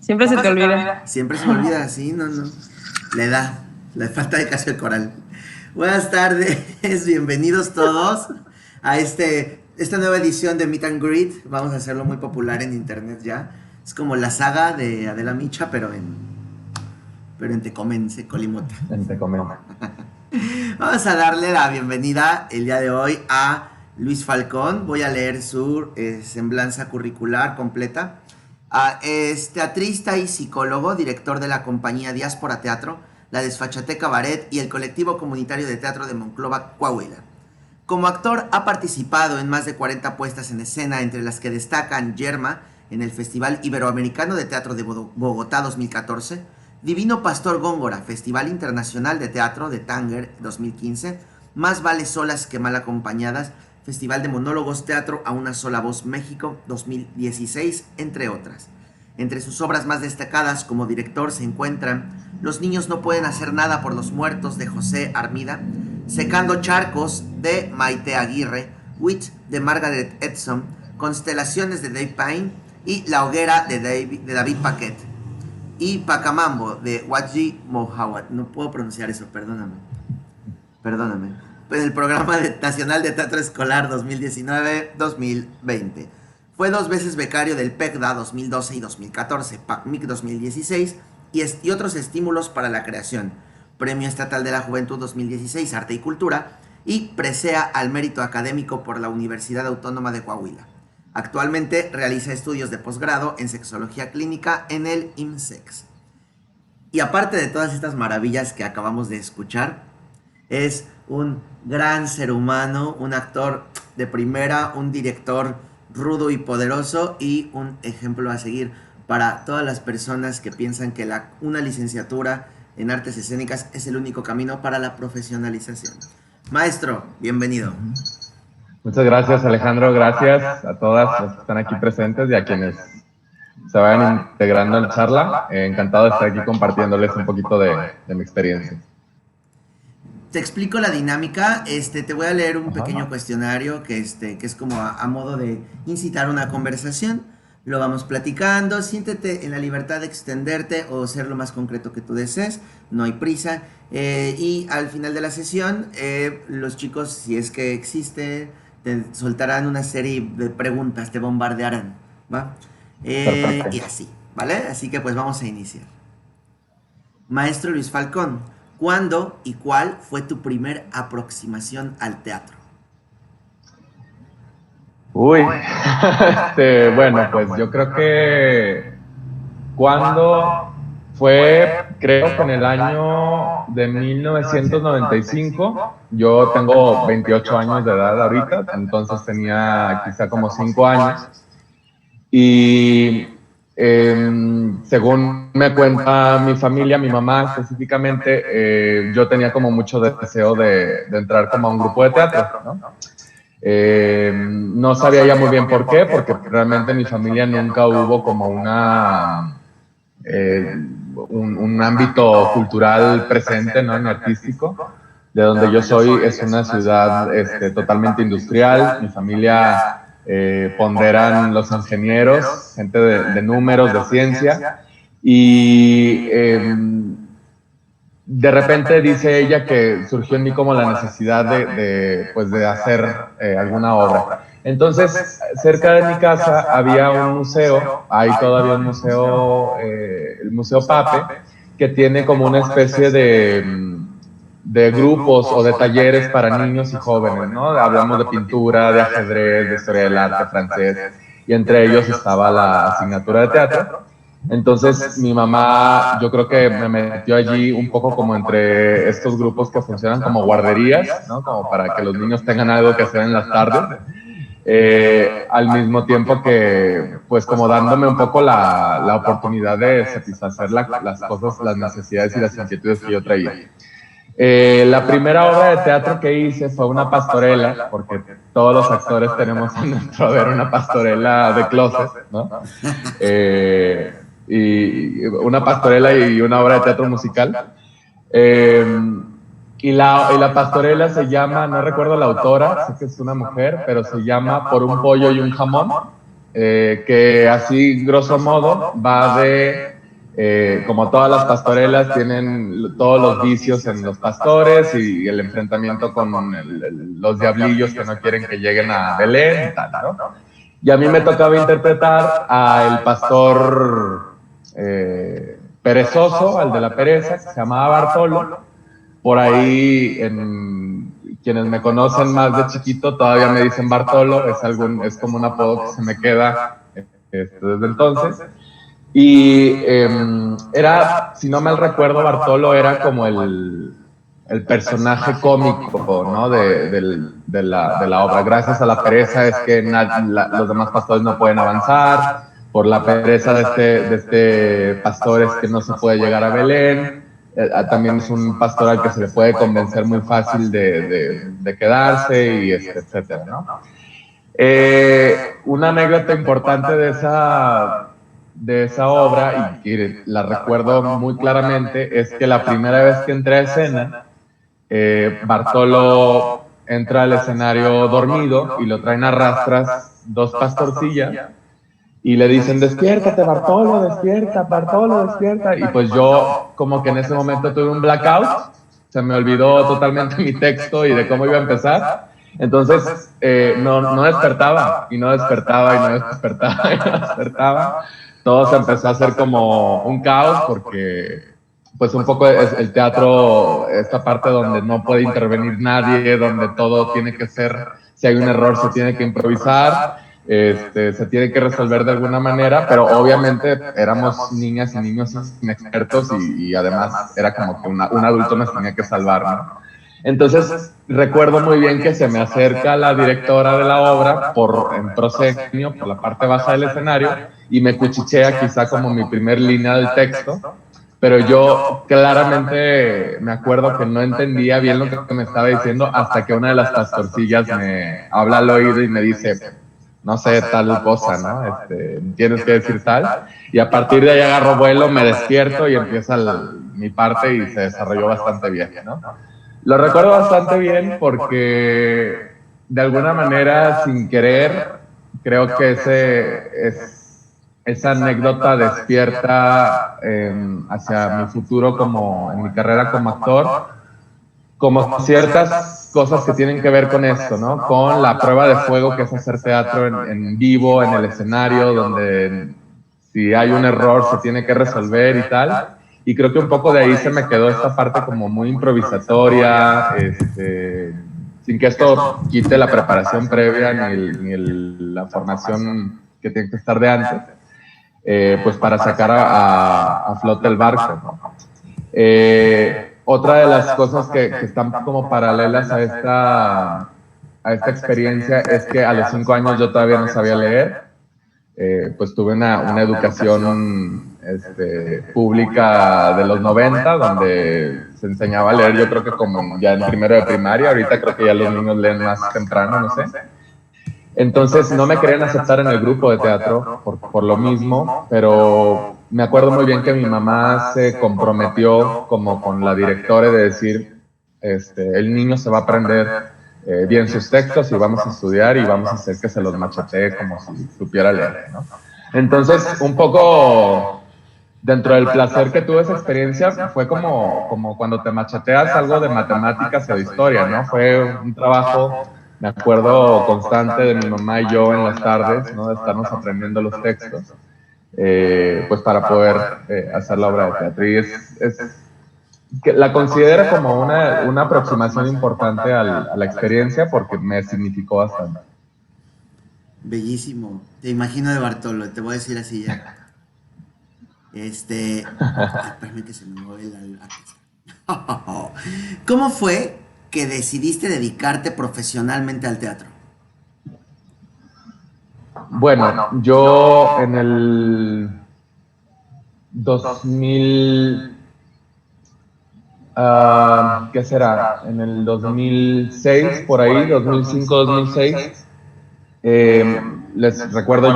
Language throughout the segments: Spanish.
Siempre se te olvida. Siempre se me olvida, sí, no, no. La falta de caso de coral. Buenas tardes, bienvenidos todos a esta nueva edición de Meet and Greet. Vamos a hacerlo muy popular en internet ya. Es como la saga de Adela Micha, pero en Tecomense, Colimota. Te comento. Vamos a darle la bienvenida el día de hoy a Luis Falcón. Voy a leer su semblanza curricular completa. Es teatrista y psicólogo, director de la compañía Diáspora Teatro, la Desfachatez Cabaret y el colectivo comunitario de teatro de Monclova, Coahuila. Como actor ha participado en más de 40 puestas en escena, entre las que destacan Yerma en el Festival Iberoamericano de Teatro de Bogotá 2014, Divino Pastor Góngora, Festival Internacional de Teatro de Tánger 2015, Más vale solas que mal acompañadas, Festival de Monólogos Teatro a una sola voz México 2016, entre otras. Entre sus obras más destacadas como director se encuentran Los niños no pueden hacer nada por los muertos, de José Armida, Secando charcos, de Maite Aguirre, Wit, de Margaret Edson, Constelaciones, de Dave Payne, y La hoguera, de David Paquet, y Pacamambo, de Waji Mohawat. No puedo pronunciar eso, perdóname. En el programa Nacional de Teatro Escolar 2019-2020. Fue 2 veces becario del PECDA 2012 y 2014, PACMIC 2016 y otros estímulos para la creación. Premio Estatal de la Juventud 2016, Arte y Cultura, y presea al mérito académico por la Universidad Autónoma de Coahuila. Actualmente realiza estudios de posgrado en sexología clínica en el IMSEX. Y aparte de todas estas maravillas que acabamos de escuchar, es un gran ser humano, un actor de primera, un director rudo y poderoso y un ejemplo a seguir para todas las personas que piensan que una licenciatura en artes escénicas es el único camino para la profesionalización. Maestro, bienvenido. Muchas gracias, Alejandro. Gracias a todas las que están aquí presentes y a quienes se vayan integrando en la charla. Encantado de estar aquí compartiéndoles un poquito de mi experiencia. Te explico la dinámica. Te voy a leer un pequeño cuestionario que es como a modo de incitar una conversación. Lo vamos platicando. Siéntete en la libertad de extenderte o ser lo más concreto que tú desees. No hay prisa. Y al final de la sesión, los chicos, si es que existe, te soltarán una serie de preguntas, te bombardearán, ¿va? Y así, ¿vale? Así que pues vamos a iniciar. Maestro Luis Falcón, ¿cuándo y cuál fue tu primer aproximación al teatro? Uy, bueno, pues yo creo que cuando creo que en el año de 1995, yo tengo 28 años de edad ahorita, entonces tenía quizá como 5 años, y según me cuenta mi familia, mi mamá específicamente, yo tenía como mucho deseo de entrar como a un grupo de teatro, ¿no? No sabía ya muy bien por qué, porque realmente en mi familia nunca hubo como un ámbito cultural presente, ¿no? En artístico. De donde yo soy es una ciudad totalmente industrial. Mi familia ponderan los ingenieros, gente de números, de ciencia, y de repente dice ella que surgió en mí como la necesidad de hacer alguna obra. Entonces, cerca de mi casa había un museo, hay todavía un museo, el Museo Pape, que tiene como una especie de grupos o de talleres para niños y jóvenes, ¿no? Hablamos de pintura, de ajedrez, de historia del arte, francés, y entre ellos estaba la asignatura de teatro. Entonces mi mamá, yo creo que me metió allí un poco como entre estos grupos que funcionan como guarderías, ¿no? Como para que los niños tengan algo que hacer en las tardes, al mismo tiempo que, pues como dándome un poco la oportunidad de satisfacer las cosas, las necesidades y las inquietudes que yo traía. La primera obra de teatro que hice fue una pastorela, porque todos los actores tenemos en nuestro haber una pastorela de closet, ¿no? Y una pastorela y una obra de teatro musical. Y la pastorela se llama, no recuerdo la autora, sé que es una mujer, pero se llama Por un pollo y un jamón. que así, grosso modo, va de, como todas las pastorelas, tienen todos los vicios en los pastores y el enfrentamiento con los diablillos que no quieren que lleguen a Belén y tal, ¿no? Y a mí me tocaba interpretar al pastor perezoso, al de la pereza, que se llamaba Bartolo. Por ahí, quienes me conocen más de chiquito todavía me dicen Bartolo, es como un apodo que se me queda desde entonces. Y era, si no mal recuerdo, Bartolo era como el personaje cómico, ¿no? de la obra. Gracias a la pereza es que los demás pastores no pueden avanzar, por la pereza de este pastor es que no se puede llegar a Belén. También es un pastor al que se le puede convencer muy fácil de quedarse y etcétera, ¿no? Una anécdota importante de esa obra, y la recuerdo muy claramente, es que la primera vez que entré a escena, Bartolo entra al escenario dormido y lo traen a rastras dos pastorcillas y le dicen, despiértate Bartolo, despierta, Bartolo, despierta. Y pues yo como que en ese momento tuve un blackout, se me olvidó totalmente mi texto y de cómo iba a empezar. Entonces no despertaba y no despertaba y no despertaba y no despertaba. Todo se empezó a hacer como un caos porque pues un poco es el teatro, esta parte donde no puede intervenir nadie, donde todo tiene que ser, si hay un error se tiene que improvisar. Se tiene que resolver de alguna manera, pero obviamente éramos niñas y niños inexpertos y además era como que un adulto nos tenía que salvar, ¿no? Entonces recuerdo muy bien que se me acerca la directora de la obra en proscenio, por la parte baja del escenario, y me cuchichea quizá como mi primer línea del texto, pero yo claramente me acuerdo que no entendía bien lo que me estaba diciendo hasta que una de las pastorcillas me habla al oído y me dice, no sé, tal cosa, ¿no? Tienes que decir tal. Y a partir de ahí agarro vuelo, me despierto y empieza mi parte y se desarrolló bastante bien, ¿no? Lo recuerdo bastante bien porque de alguna manera, sin querer, creo que esa anécdota despierta hacia mi futuro en mi carrera como actor, como ciertas cosas que tienen que ver con esto, ¿no? Con la prueba de fuego que es hacer teatro en vivo, en el escenario, donde si hay un error se tiene que resolver y tal. Y creo que un poco de ahí se me quedó esta parte como muy improvisatoria, sin que esto quite la preparación previa ni la formación que tiene que estar de antes, pues para sacar a flote el barco, ¿no? Otra de las cosas que están como paralelas a esta experiencia es que a los 5 años yo todavía no sabía leer. Pues tuve una educación pública de los 90, donde se enseñaba a leer, yo creo que como ya en primero de primaria, ahorita creo que ya los niños leen más temprano, no sé. Entonces no me querían aceptar en el grupo de teatro por lo mismo, pero me acuerdo muy bien que mi mamá se comprometió como con la directora de decir, el niño se va a aprender bien sus textos y vamos a estudiar y vamos a hacer que se los machetee como si supiera leer, ¿no? Entonces, un poco dentro del placer que tuve esa experiencia, fue como cuando te macheteas algo de matemáticas o de historia, ¿no? Fue un trabajo, me acuerdo, constante de mi mamá y yo en las tardes, ¿no? De estarnos aprendiendo los textos, pues para poder hacer la obra de teatro. Y que la considero como una aproximación importante a la experiencia porque me significó bastante. Bellísimo. Te imagino de Bartolo, te voy a decir así ya. Espérame que se me mueve aquí está. ¿Cómo fue que decidiste dedicarte profesionalmente al teatro? Bueno, yo en el 2000, ¿qué será? En el 2006, por ahí, 2005, 2006, les recuerdo,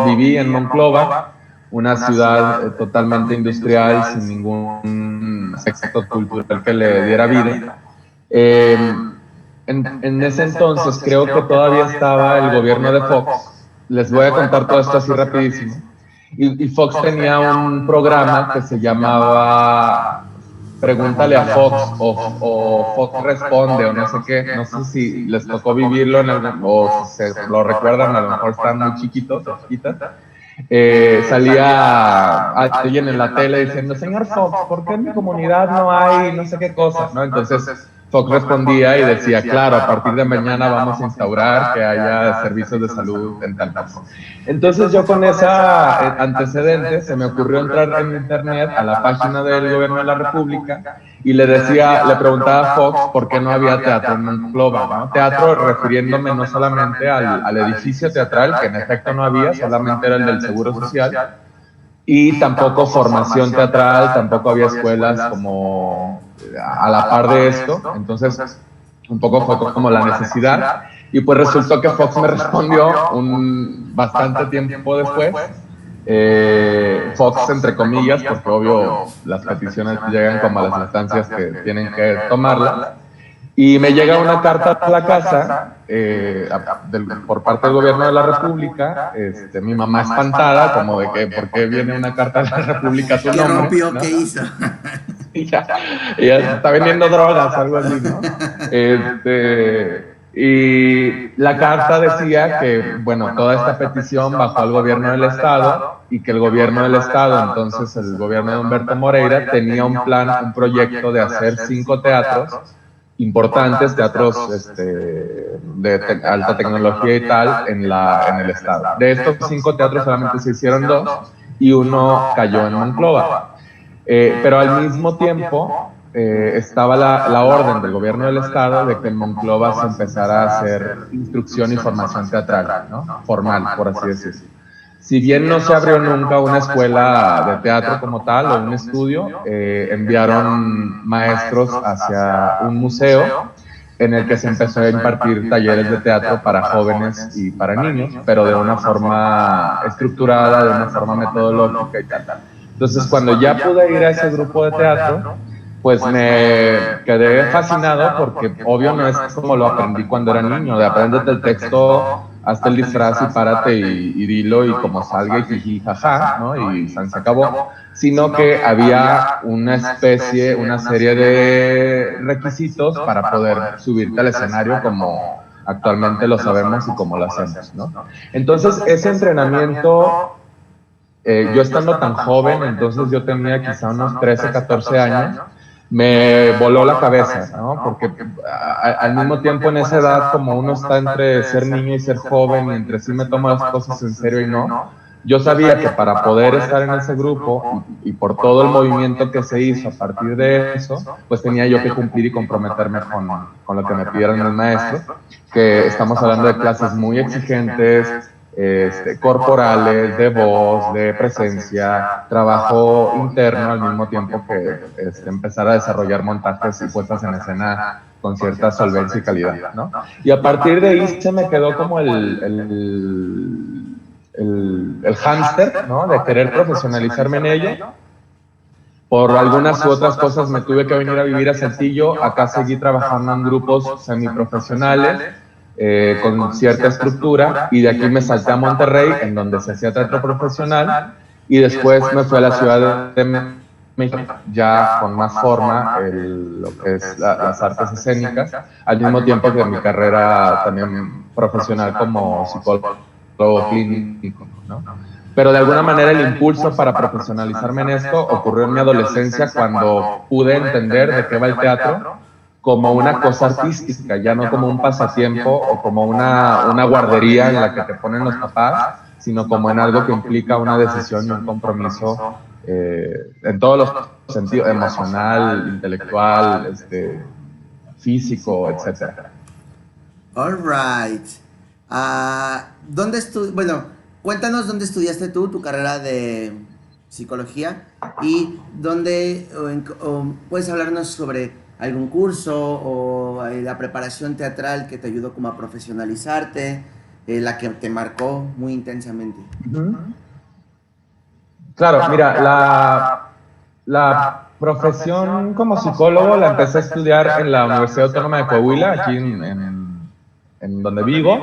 viví en Monclova, una ciudad totalmente industrial, sin ningún aspecto cultural que le diera vida. En ese entonces creo que todavía estaba el gobierno de Fox, les voy a contar todo esto así rapidísimo. Y Fox tenía un programa que se llamaba Pregúntale a Fox o Fox Responde o no sé qué. No sé si les tocó vivirlo o si se lo recuerdan, a lo mejor están muy chiquitos o chiquitas. Salía alguien en la tele diciendo, señor Fox, ¿por qué en mi comunidad no hay no sé qué cosa? ¿No? Entonces Fox respondía y decía, claro, a partir de mañana vamos a instaurar que haya servicios de salud en tal cosa. Entonces yo con esa antecedente se me ocurrió entrar en internet a la página del gobierno de la República y le preguntaba a Fox por qué no había teatro en Monclova, ¿no? Teatro refiriéndome no solamente al edificio teatral, que en efecto no había, solamente era el del Seguro Social, y tampoco formación teatral, tampoco había escuelas como a la par de esto. Entonces un poco fue como la necesidad, y pues resultó que Fox me respondió bastante tiempo después, Fox entre comillas, porque obvio las peticiones llegan como a las instancias que tienen que tomarlas, y me llega una carta a la casa por parte del gobierno de la República, mi mamá espantada, como de que, ¿por qué viene una carta de la República a tu nombre? ¿Qué rompió? ¿No? ¿Qué hizo? Ella está vendiendo drogas, algo así, ¿no? Y la carta decía que, bueno, toda esta petición bajó al gobierno del Estado y que el gobierno del Estado, entonces el gobierno de Humberto Moreira, tenía un plan, un proyecto de hacer 5 teatros importantes, teatros de alta tecnología y tal, en el Estado. De estos 5 teatros solamente se hicieron 2 y uno cayó en Monclova. Pero al mismo tiempo estaba la orden del gobierno del Estado de que en Monclova se empezara a hacer instrucción y formación teatral, ¿no? Formal, por así decirlo. Si bien no se abrió nunca una escuela de teatro como tal o un estudio, enviaron maestros hacia un museo en el que se empezó a impartir talleres de teatro para jóvenes y para niños, pero de una forma estructurada, de una forma metodológica y tal. Entonces, cuando ya pude ir a ese grupo de teatro, pues me quedé fascinado porque obvio no es como lo aprendí cuando era niño, de apréndete el texto, hazte el disfraz y párate y dilo y como salga y jiji, jaja, ¿no? Y se acabó, sino que había una especie, una serie de requisitos para poder subirte al escenario como actualmente lo sabemos y como lo hacemos, ¿no? Entonces, ese entrenamiento, yo estando tan joven, entonces yo tenía quizá unos 13, 14 años, me voló la cabeza, ¿no? Porque al mismo tiempo en esa edad, como uno está entre ser niño y ser joven, y entre sí me tomo las cosas en serio y no, yo sabía que para poder estar en ese grupo y por todo el movimiento que se hizo a partir de eso, pues tenía yo que cumplir y comprometerme con lo que me pidieron el maestro, que estamos hablando de clases muy exigentes, corporales, de voz, de presencia, trabajo interno al mismo tiempo que empezar a desarrollar montajes y puestas en escena con cierta solvencia y calidad, ¿no? Y a partir de ahí se me quedó como el hámster, ¿no? De querer profesionalizarme en ello. Por algunas u otras cosas me tuve que venir a vivir a Saltillo. Acá seguí trabajando en grupos semiprofesionales, con cierta estructura, y de aquí me salté a Monterrey, en donde se hacía teatro profesional, y después me fui a la Ciudad de México, ya con más forma, lo que es las artes escénicas, al mismo tiempo que mi carrera también profesional como psicólogo clínico, ¿no? Pero de alguna manera el impulso para profesionalizarme en esto ocurrió en mi adolescencia, cuando pude entender de qué va el teatro como una cosa artística, ya no como un pasatiempo o como una guardería en la que te ponen los papás, sino como en algo que implica una decisión y un compromiso en todos los sentidos, emocional, intelectual, físico, etcétera. All right. Bueno, cuéntanos dónde estudiaste tú tu carrera de psicología y dónde, o puedes hablarnos sobre algún curso o la preparación teatral que te ayudó como a profesionalizarte, la que te marcó muy intensamente. Uh-huh. Claro, mira, la profesión como psicólogo la empecé a estudiar en la Universidad Autónoma de Coahuila, aquí en donde vivo.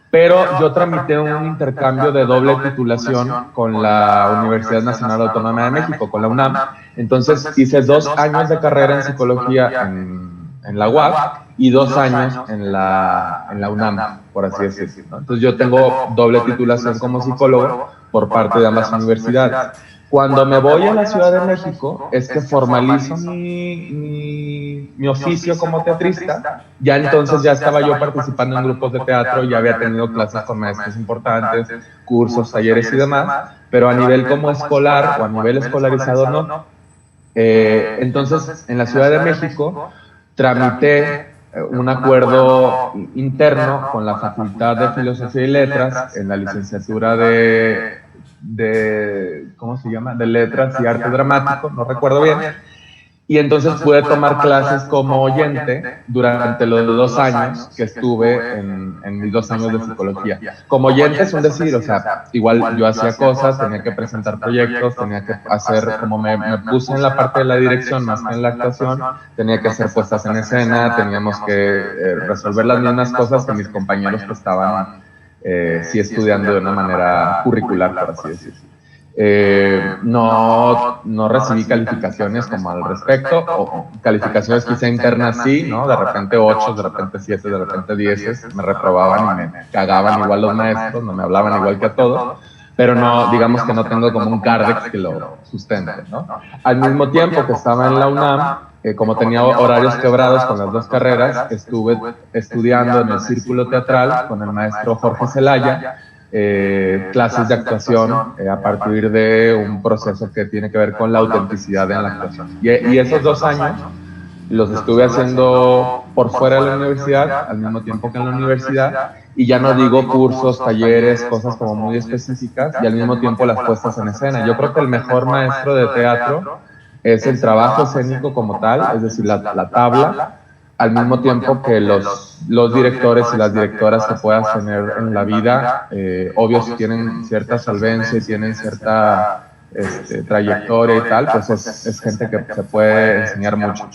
pero yo tramité un intercambio de doble titulación con la Universidad Nacional Autónoma de México, con la UNAM. Entonces hice 2 años de carrera en psicología en la UAP y 2 años en la UNAM, por así decirlo, ¿no? Entonces yo tengo doble titulación como psicólogo por parte de ambas universidades. Cuando me voy a la Ciudad de México es que formalizo mi oficio como teatrista. Ya entonces ya estaba yo participando en grupos de teatro, ya había tenido clases con maestros importantes, cursos, talleres y demás, pero a nivel como escolar o a nivel escolarizado no. Entonces en la Ciudad de México tramité un acuerdo interno con la Facultad de Filosofía y Letras en la licenciatura ¿cómo se llama? De Letras y Arte Dramático, no recuerdo bien. Y entonces pude tomar clases como oyente durante los 2 años que estuve en mis 2 años de psicología. Como oyente es un decir, o sea, igual yo hacía cosas, tenía que presentar proyectos, tenía que hacer, como me puse en la parte de la dirección más que en la actuación, tenía que hacer puestas en escena, teníamos que resolver las mismas cosas que mis compañeros que estaban sí estudiando de una manera curricular, por así decirlo. No recibí calificaciones como al respecto, o calificaciones quizá internas sí, ¿no? De repente 8, de repente 7, de repente 10, me reprobaban y me cagaban igual los maestros, no me hablaban igual que a todos, pero no, digamos que no tengo como un cardex que lo sustente, ¿no? Al mismo tiempo que estaba en la UNAM, como tenía horarios quebrados con las 2 carreras, estuve estudiando en el círculo teatral con el maestro Jorge Zelaya, clases de actuación a partir de un proceso que tiene que ver con la autenticidad en la actuación. Y esos 2 años los estuve haciendo por fuera de la universidad, al mismo tiempo que en la universidad, y ya no digo cursos, talleres, cosas como muy específicas, y al mismo tiempo las puestas en escena. Yo creo que el mejor maestro de teatro es el trabajo escénico como tal, es decir, la tabla, al mismo tiempo que los directores y las directoras que puedas tener en la vida, obvio si tienen cierta solvencia y tienen cierta trayectoria y tal, pues es gente que se puede enseñar mucho.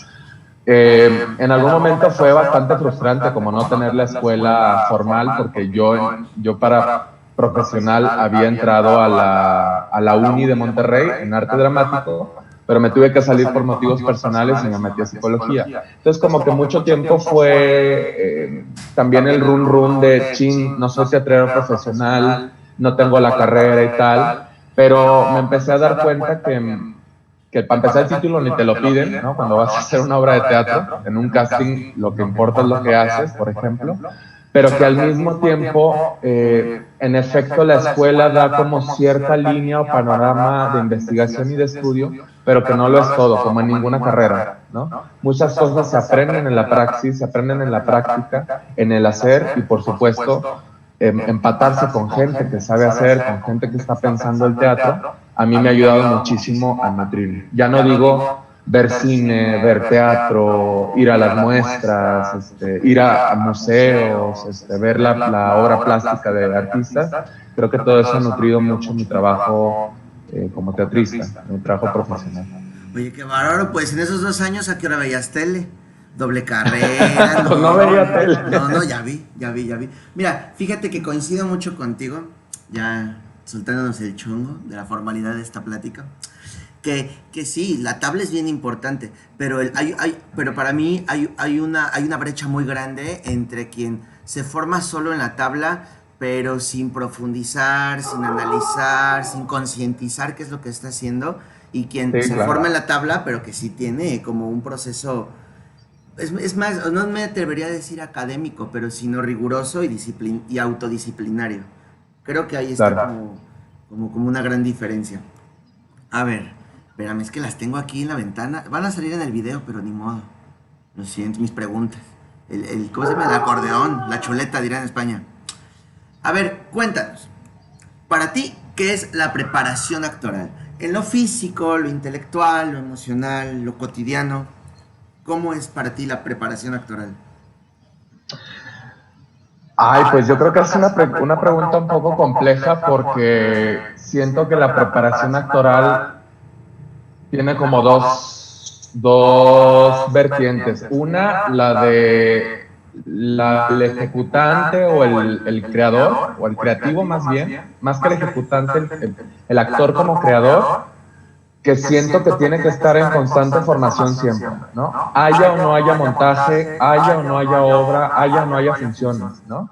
En algún momento fue bastante frustrante como no tener la escuela formal, porque yo para profesional había entrado a la Uni de Monterrey en arte dramático, pero me tuve que salir por motivos personales y me metí a psicología. Entonces como que mucho tiempo fue también el run de chin, no soy teatrero profesional, no tengo la carrera y tal, pero me empecé a dar cuenta que para empezar el título ni te lo piden, ¿no? Cuando vas a hacer una obra de teatro, en un casting lo que importa es lo que haces, por ejemplo, pero que al mismo tiempo, en efecto, la escuela da como cierta línea o panorama de investigación y de estudio, pero que no lo es todo, como en ninguna carrera, ¿no? Muchas cosas se aprenden en la praxis, se aprenden en la práctica, en el hacer y, por supuesto, empatarse con gente que sabe hacer, con gente que está pensando el teatro, a mí me ha ayudado muchísimo a nutrir. Ya no digo ver cine, ver teatro, ir a las muestras, ir a museos, ver la obra plástica de artistas. Creo que todo eso ha nutrido mucho mi trabajo como teatrista, mi trabajo profesional. Oye, qué bárbaro, pues en esos 2 años, ¿a qué hora veías tele? Doble carrera, no, No veía tele. no, ya vi. Mira, fíjate que coincido mucho contigo, ya soltándonos el chongo de la formalidad de esta plática, que sí, la tabla es bien importante, pero, pero para mí hay una brecha muy grande entre quien se forma solo en la tabla, pero sin profundizar, sin analizar, sin concientizar qué es lo que está haciendo, y quien Sí, se claro. forma en la tabla, pero que sí tiene como un proceso, es más, no me atrevería a decir académico, pero sino riguroso y autodisciplinario. Creo que ahí está Claro. como una gran diferencia. A ver, espérame, es que las tengo aquí en la ventana. Van a salir en el video, pero ni modo. Lo siento, mis preguntas. ¿Cómo se llama? El acordeón, la chuleta, dirán en España. A ver, cuéntanos. Para ti, ¿qué es la preparación actoral? En lo físico, lo intelectual, lo emocional, lo cotidiano. ¿Cómo es para ti la preparación actoral? Ay, pues yo creo que es una pregunta un poco compleja porque siento que la preparación actoral tiene como dos vertientes. Una, la de el ejecutante o el creador, o el creativo más bien, más que el ejecutante, el actor como creador, que siento que tiene que estar en constante formación siempre, ¿no? Haya o no haya montaje, haya o no haya obra, haya o no haya funciones, ¿no?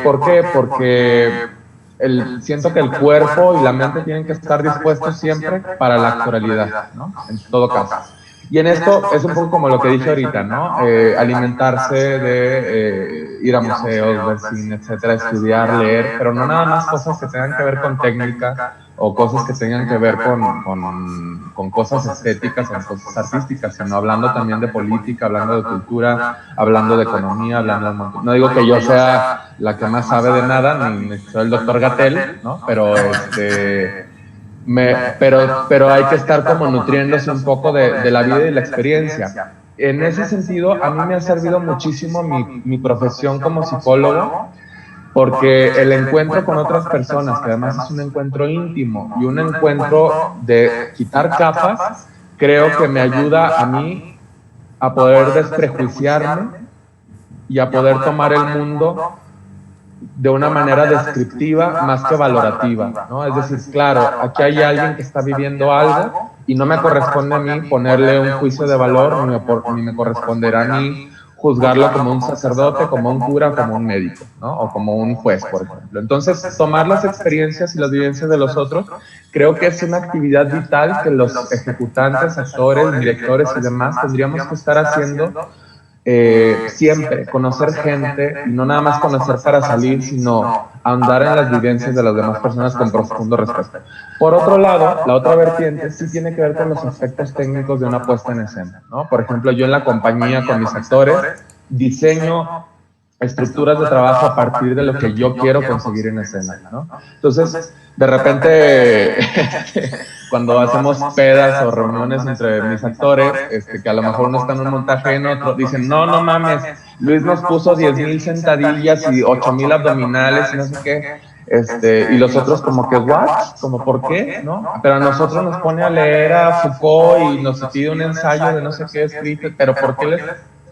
¿Por qué? Porque siento que el cuerpo y la mente tienen que estar dispuestos siempre para la actualidad, ¿no? En todo caso. Y en esto es un poco como lo que dije ahorita, ¿no? Alimentarse de ir a museos, ver cine, etcétera, estudiar, leer, pero no nada más cosas que tengan que ver con técnica o cosas que tengan que ver con cosas estéticas o cosas artísticas, sino hablando también de política, hablando de cultura, hablando de economía, hablando de... No digo que yo sea la que más sabe de nada, ni soy el doctor Gatell, ¿no? Pero pero hay que estar como nutriéndose un poco de la vida y de la experiencia. En ese sentido, a mí me ha servido muchísimo mi profesión como psicólogo, porque el encuentro con otras personas, que además es un encuentro íntimo y un encuentro de quitar capas, creo que me ayuda a mí a poder desprejuiciarme y a poder tomar el mundo de una manera descriptiva más que valorativa, ¿no? Es decir, claro, aquí hay alguien que está viviendo algo y no me corresponde a mí ponerle un juicio de valor, ni me corresponderá a mí juzgarlo como un sacerdote, como un cura, como un médico, ¿no? O como un juez, por ejemplo. Entonces, tomar las experiencias y las vivencias de los otros, creo que es una actividad vital que los ejecutantes, actores, directores y demás tendríamos que estar haciendo siempre, conocer gente, y no nada más conocer para salir, sino andar en las vivencias de las demás personas con profundo respeto. Por otro lado, la otra vertiente sí tiene que ver con los aspectos técnicos de una puesta en escena, ¿no? Por ejemplo, yo en la compañía con mis actores diseño estructuras de trabajo a partir de lo que yo quiero conseguir en escena, ¿no? Entonces, de repente, cuando hacemos pedas o reuniones entre mis actores, que a lo mejor uno está en un montaje en otro, dicen, no, no mames, Luis nos puso 10,000 sentadillas y 8,000 abdominales y no sé qué, y los otros como que, ¿what? Como, ¿por qué? ¿No? Pero a nosotros nos pone a leer a Foucault y nos pide un ensayo de no sé qué escrito, pero ¿por qué les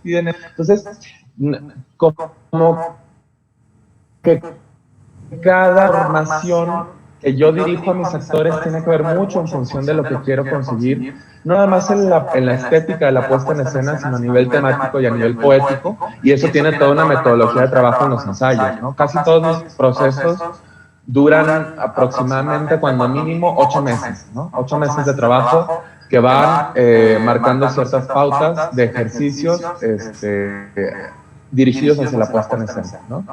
piden eso? Entonces, como que cada formación que yo dirijo a mis actores tiene que ver mucho en función de lo que quiero conseguir, no nada más en la estética de la puesta en escena, sino a nivel temático y a nivel poético, y eso tiene toda una metodología de trabajo en los ensayos, ¿no? Casi todos mis procesos duran aproximadamente, cuando mínimo, 8 meses, ¿no? 8 meses de trabajo que van marcando ciertas pautas de ejercicios dirigidos hacia la puesta en escena, ¿no?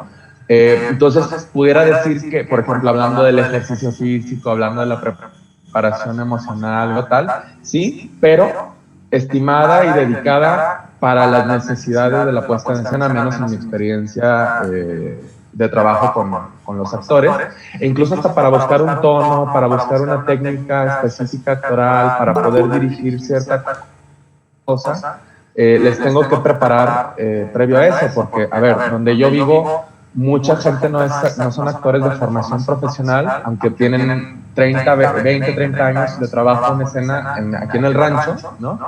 Entonces, pudiera decir que, por ejemplo, hablando del ejercicio físico, hablando de la preparación emocional o tal, sí, pero estimada y dedicada para las necesidades de la puesta en escena, menos en mi experiencia de trabajo con los actores, e incluso hasta para buscar un tono, para buscar una técnica específica actoral, para poder dirigir cierta cosa, les tengo que preparar previo a eso, porque, a ver, donde yo vivo, mucha gente no son actores de formación profesional, aunque tienen 30, 20, 30 años de trabajo en escena aquí en el rancho, ¿no?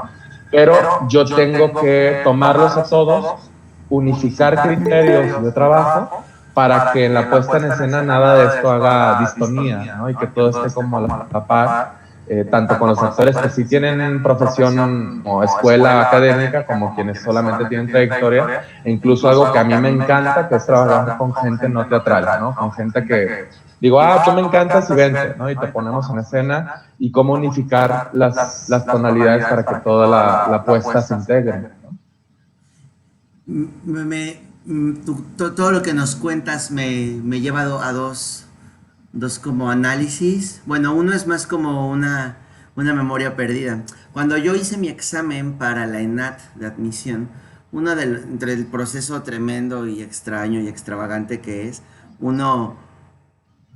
Pero yo tengo que tomarlos a todos, unificar criterios de trabajo para que en la puesta en escena nada de esto haga distonía, ¿no? Y que todo esté como a la par, tanto con los actores que sí tienen profesión o escuela académica, como quienes solamente tienen trayectoria, e incluso algo que a mí me encanta, que es trabajar con gente no teatral, ¿no? Con gente que digo, tú me encantas y vente, ¿no? Y te ponemos en escena, y cómo unificar las tonalidades para que toda la puesta se integre, ¿no? Todo lo que nos cuentas me lleva a dos como análisis. Bueno, uno es más como una memoria perdida. Cuando yo hice mi examen para la ENAT de admisión, entre el proceso tremendo y extraño y extravagante que es, uno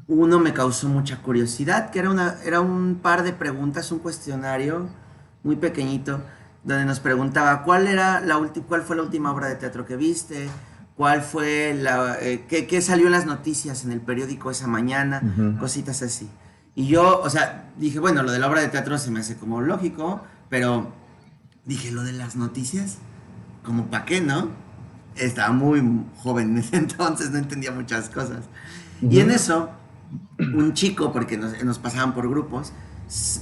me causó mucha curiosidad, que era un par de preguntas, un cuestionario muy pequeñito, donde nos preguntaba cuál fue la última obra de teatro que viste, cuál fue qué salió en las noticias en el periódico esa mañana, cositas así. Y yo, o sea, dije, bueno, lo de la obra de teatro se me hace como lógico, pero dije, lo de las noticias, como para qué, ¿no? estaba muy joven en ese entonces, no entendía muchas cosas. Y en Ujú. eso, un chico, porque nos pasaban por grupos,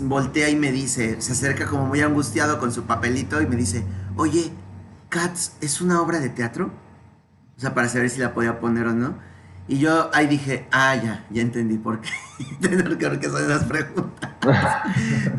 voltea y me dice, se acerca como muy angustiado con su papelito y me dice, oye, Cats, ¿es una obra de teatro? O sea, para saber si la podía poner o no. Y yo ahí dije, ya entendí por qué. Creo que son esas preguntas.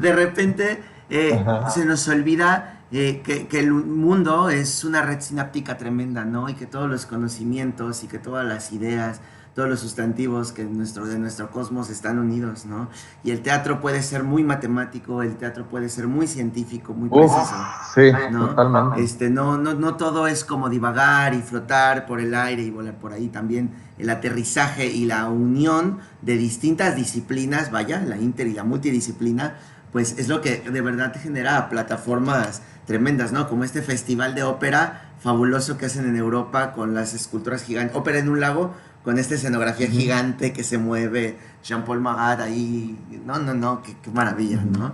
De repente se Ajá. nos olvida que el mundo es una red sináptica tremenda, ¿no? Y que todos los conocimientos y que todas las ideas, todos los sustantivos de nuestro cosmos están unidos, ¿no? Y el teatro puede ser muy matemático, el teatro puede ser muy científico, muy Uf, preciso, sí, ¿no? totalmente. No todo es como divagar y flotar por el aire y volar por ahí. También el aterrizaje y la unión de distintas disciplinas, vaya, la inter y la multidisciplina, pues es lo que de verdad te genera plataformas tremendas, ¿no? Como este festival de ópera fabuloso que hacen en Europa con las esculturas gigantes, ópera en un lago, con esta escenografía Ujú, gigante que se mueve, Jean-Paul Marat ahí, no, qué maravilla, ujú. ¿no?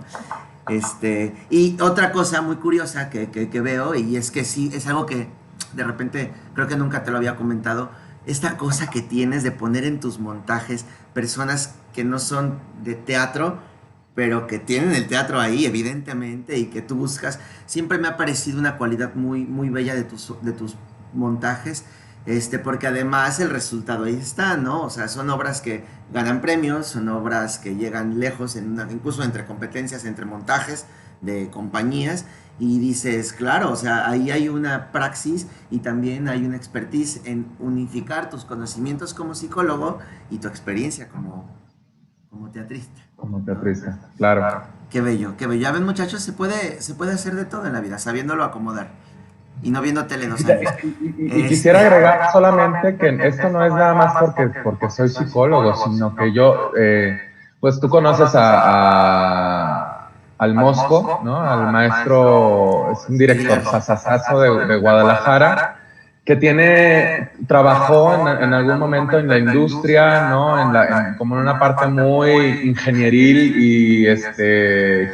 Y otra cosa muy curiosa que veo, y es que sí, es algo que de repente creo que nunca te lo había comentado, esta cosa que tienes de poner en tus montajes personas que no son de teatro, pero que tienen el teatro ahí, evidentemente, y que tú buscas, siempre me ha parecido una cualidad muy, muy bella de tus montajes, porque además el resultado ahí está, ¿no? O sea, son obras que ganan premios, son obras que llegan lejos, incluso entre competencias, entre montajes de compañías, y dices, claro, o sea, ahí hay una praxis y también hay una expertise en unificar tus conocimientos como psicólogo y tu experiencia como teatrista, Como ¿no? teatrista, claro. Qué bello, qué bello. Ya ven, muchachos, se puede hacer de todo en la vida, sabiéndolo acomodar y no viendo tele dos años. Y quisiera agregar solamente que esto no es nada más porque soy psicólogo, sino que yo, pues tú conoces al Mosco, ¿no? Al maestro, es un Sí. director sasasazo de Guadalajara, que trabajó en algún momento en la industria, ¿no? Como en una parte muy ingenieril y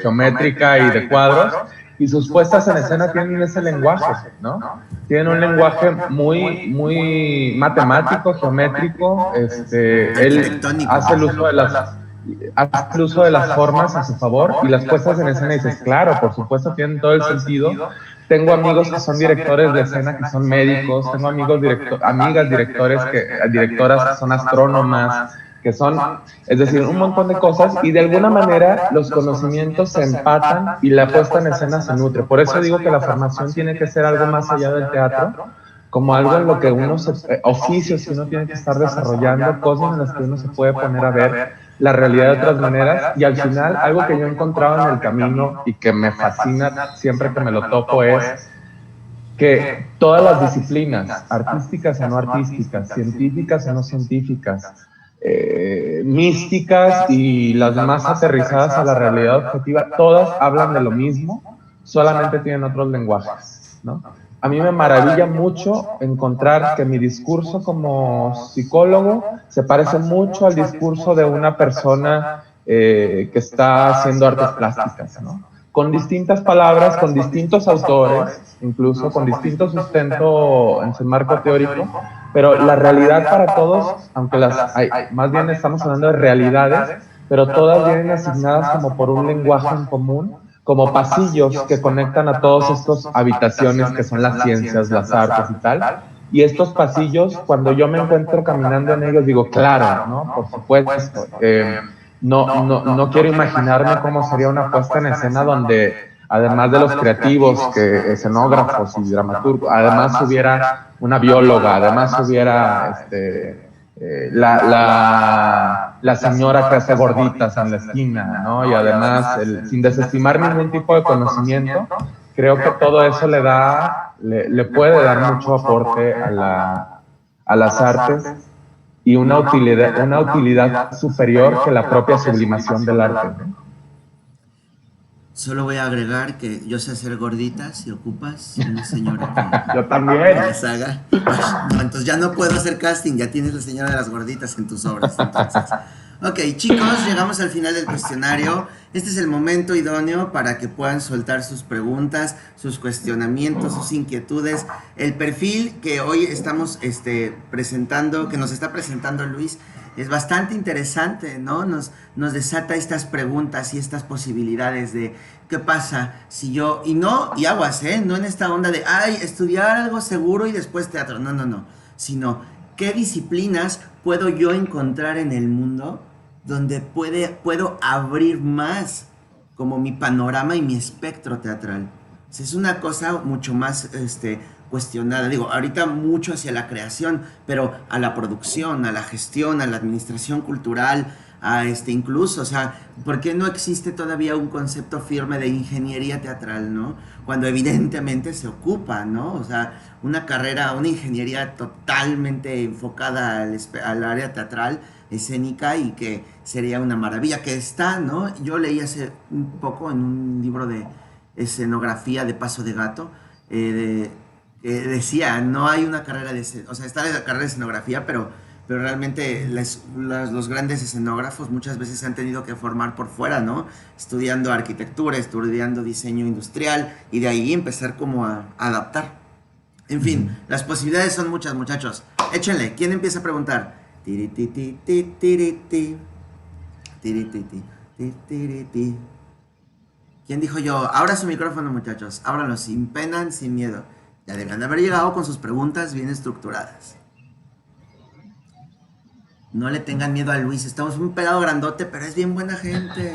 geométrica y de cuadros, y sus puestas en escena tienen ese lenguaje, ¿no? Tienen un lenguaje muy matemático, geométrico. Él Arquitectónico. hace el uso de las formas a su favor y las puestas en escena dices, claro, por supuesto tienen todo el sentido. Tengo amigos que son directores de escena, que son médicos, tengo amigas directoras que son astrónomas, que son, es decir, un montón de cosas y de alguna manera los conocimientos se empatan y la puesta en escena se nutre. Por eso digo que la formación tiene que ser algo más allá del teatro, como algo en lo que oficios que uno tiene que estar desarrollando, cosas en las que uno se puede poner a ver la realidad de otras maneras y al final algo que yo he encontrado en el camino y que me fascina siempre que me lo topo es que todas las disciplinas, artísticas o no artísticas, científicas o no científicas, místicas y las más aterrizadas a la realidad objetiva, todas hablan de lo mismo, solamente tienen otros lenguajes, ¿no? A mí me maravilla mucho encontrar que mi discurso como psicólogo se parece mucho al discurso de una persona que está haciendo artes plásticas, ¿no? Con distintas palabras, con distintos autores, incluso con distinto sustento en su marco teórico, pero la realidad para todos, aunque más bien estamos hablando de realidades, pero todas vienen asignadas como por un lenguaje en común, como pasillos que conectan a todas estas habitaciones que son las ciencias, las artes y tal. Y estos pasillos, cuando yo me encuentro caminando en ellos, digo, claro, ¿no? Por supuesto. No quiero imaginarme cómo sería una puesta en escena donde, además de los creativos, escenógrafos y dramaturgos, además hubiera una bióloga, además hubiera la señora que hace gorditas en la esquina, ¿no? Y además, sin desestimar ningún tipo de conocimiento, creo que todo eso le puede dar mucho aporte a las artes y una utilidad superior que la propia sublimación del arte, ¿no? Solo voy a agregar que yo sé hacer gorditas si ocupas una señora Yo que también. las haga. Ay, no, entonces ya no puedo hacer casting, ya tienes la señora de las gorditas en tus obras. Entonces, Ok, chicos, llegamos al final del cuestionario. Este es el momento idóneo para que puedan soltar sus preguntas, sus cuestionamientos, sus inquietudes. El perfil que hoy estamos presentando, que nos está presentando Luis, es bastante interesante, ¿no? Nos desata estas preguntas y estas posibilidades de qué pasa si yo, y no, y aguas, ¿eh? No en esta onda de, ay, estudiar algo seguro y después teatro. No, no, no. Sino, ¿qué disciplinas puedo yo encontrar en el mundo donde puedo abrir más como mi panorama y mi espectro teatral? O sea, es una cosa mucho más cuestionada. Digo, ahorita mucho hacia la creación, pero a la producción, a la gestión, a la administración cultural, a incluso, o sea, ¿por qué no existe todavía un concepto firme de ingeniería teatral, no? Cuando evidentemente se ocupa, ¿no? O sea, una carrera, una ingeniería totalmente enfocada al área teatral, escénica, y que sería una maravilla, que está, ¿no? Yo leí hace un poco en un libro de escenografía de Paso de Gato, que decía, no hay una carrera o sea, está la carrera de escenografía, pero realmente los grandes escenógrafos muchas veces se han tenido que formar por fuera, ¿no? Estudiando arquitectura, estudiando diseño industrial, y de ahí empezar como a adaptar. En fin, las posibilidades son muchas, muchachos. Échenle, ¿quién empieza a preguntar? Tirititi, tirititi, tirititi, tirititi. ¿Quién dijo yo? Abra su micrófono, muchachos. Ábranlo sin pena, sin miedo. Ya deben de haber llegado con sus preguntas bien estructuradas. No le tengan miedo a Luis. Estamos un pelado grandote, pero es bien buena gente.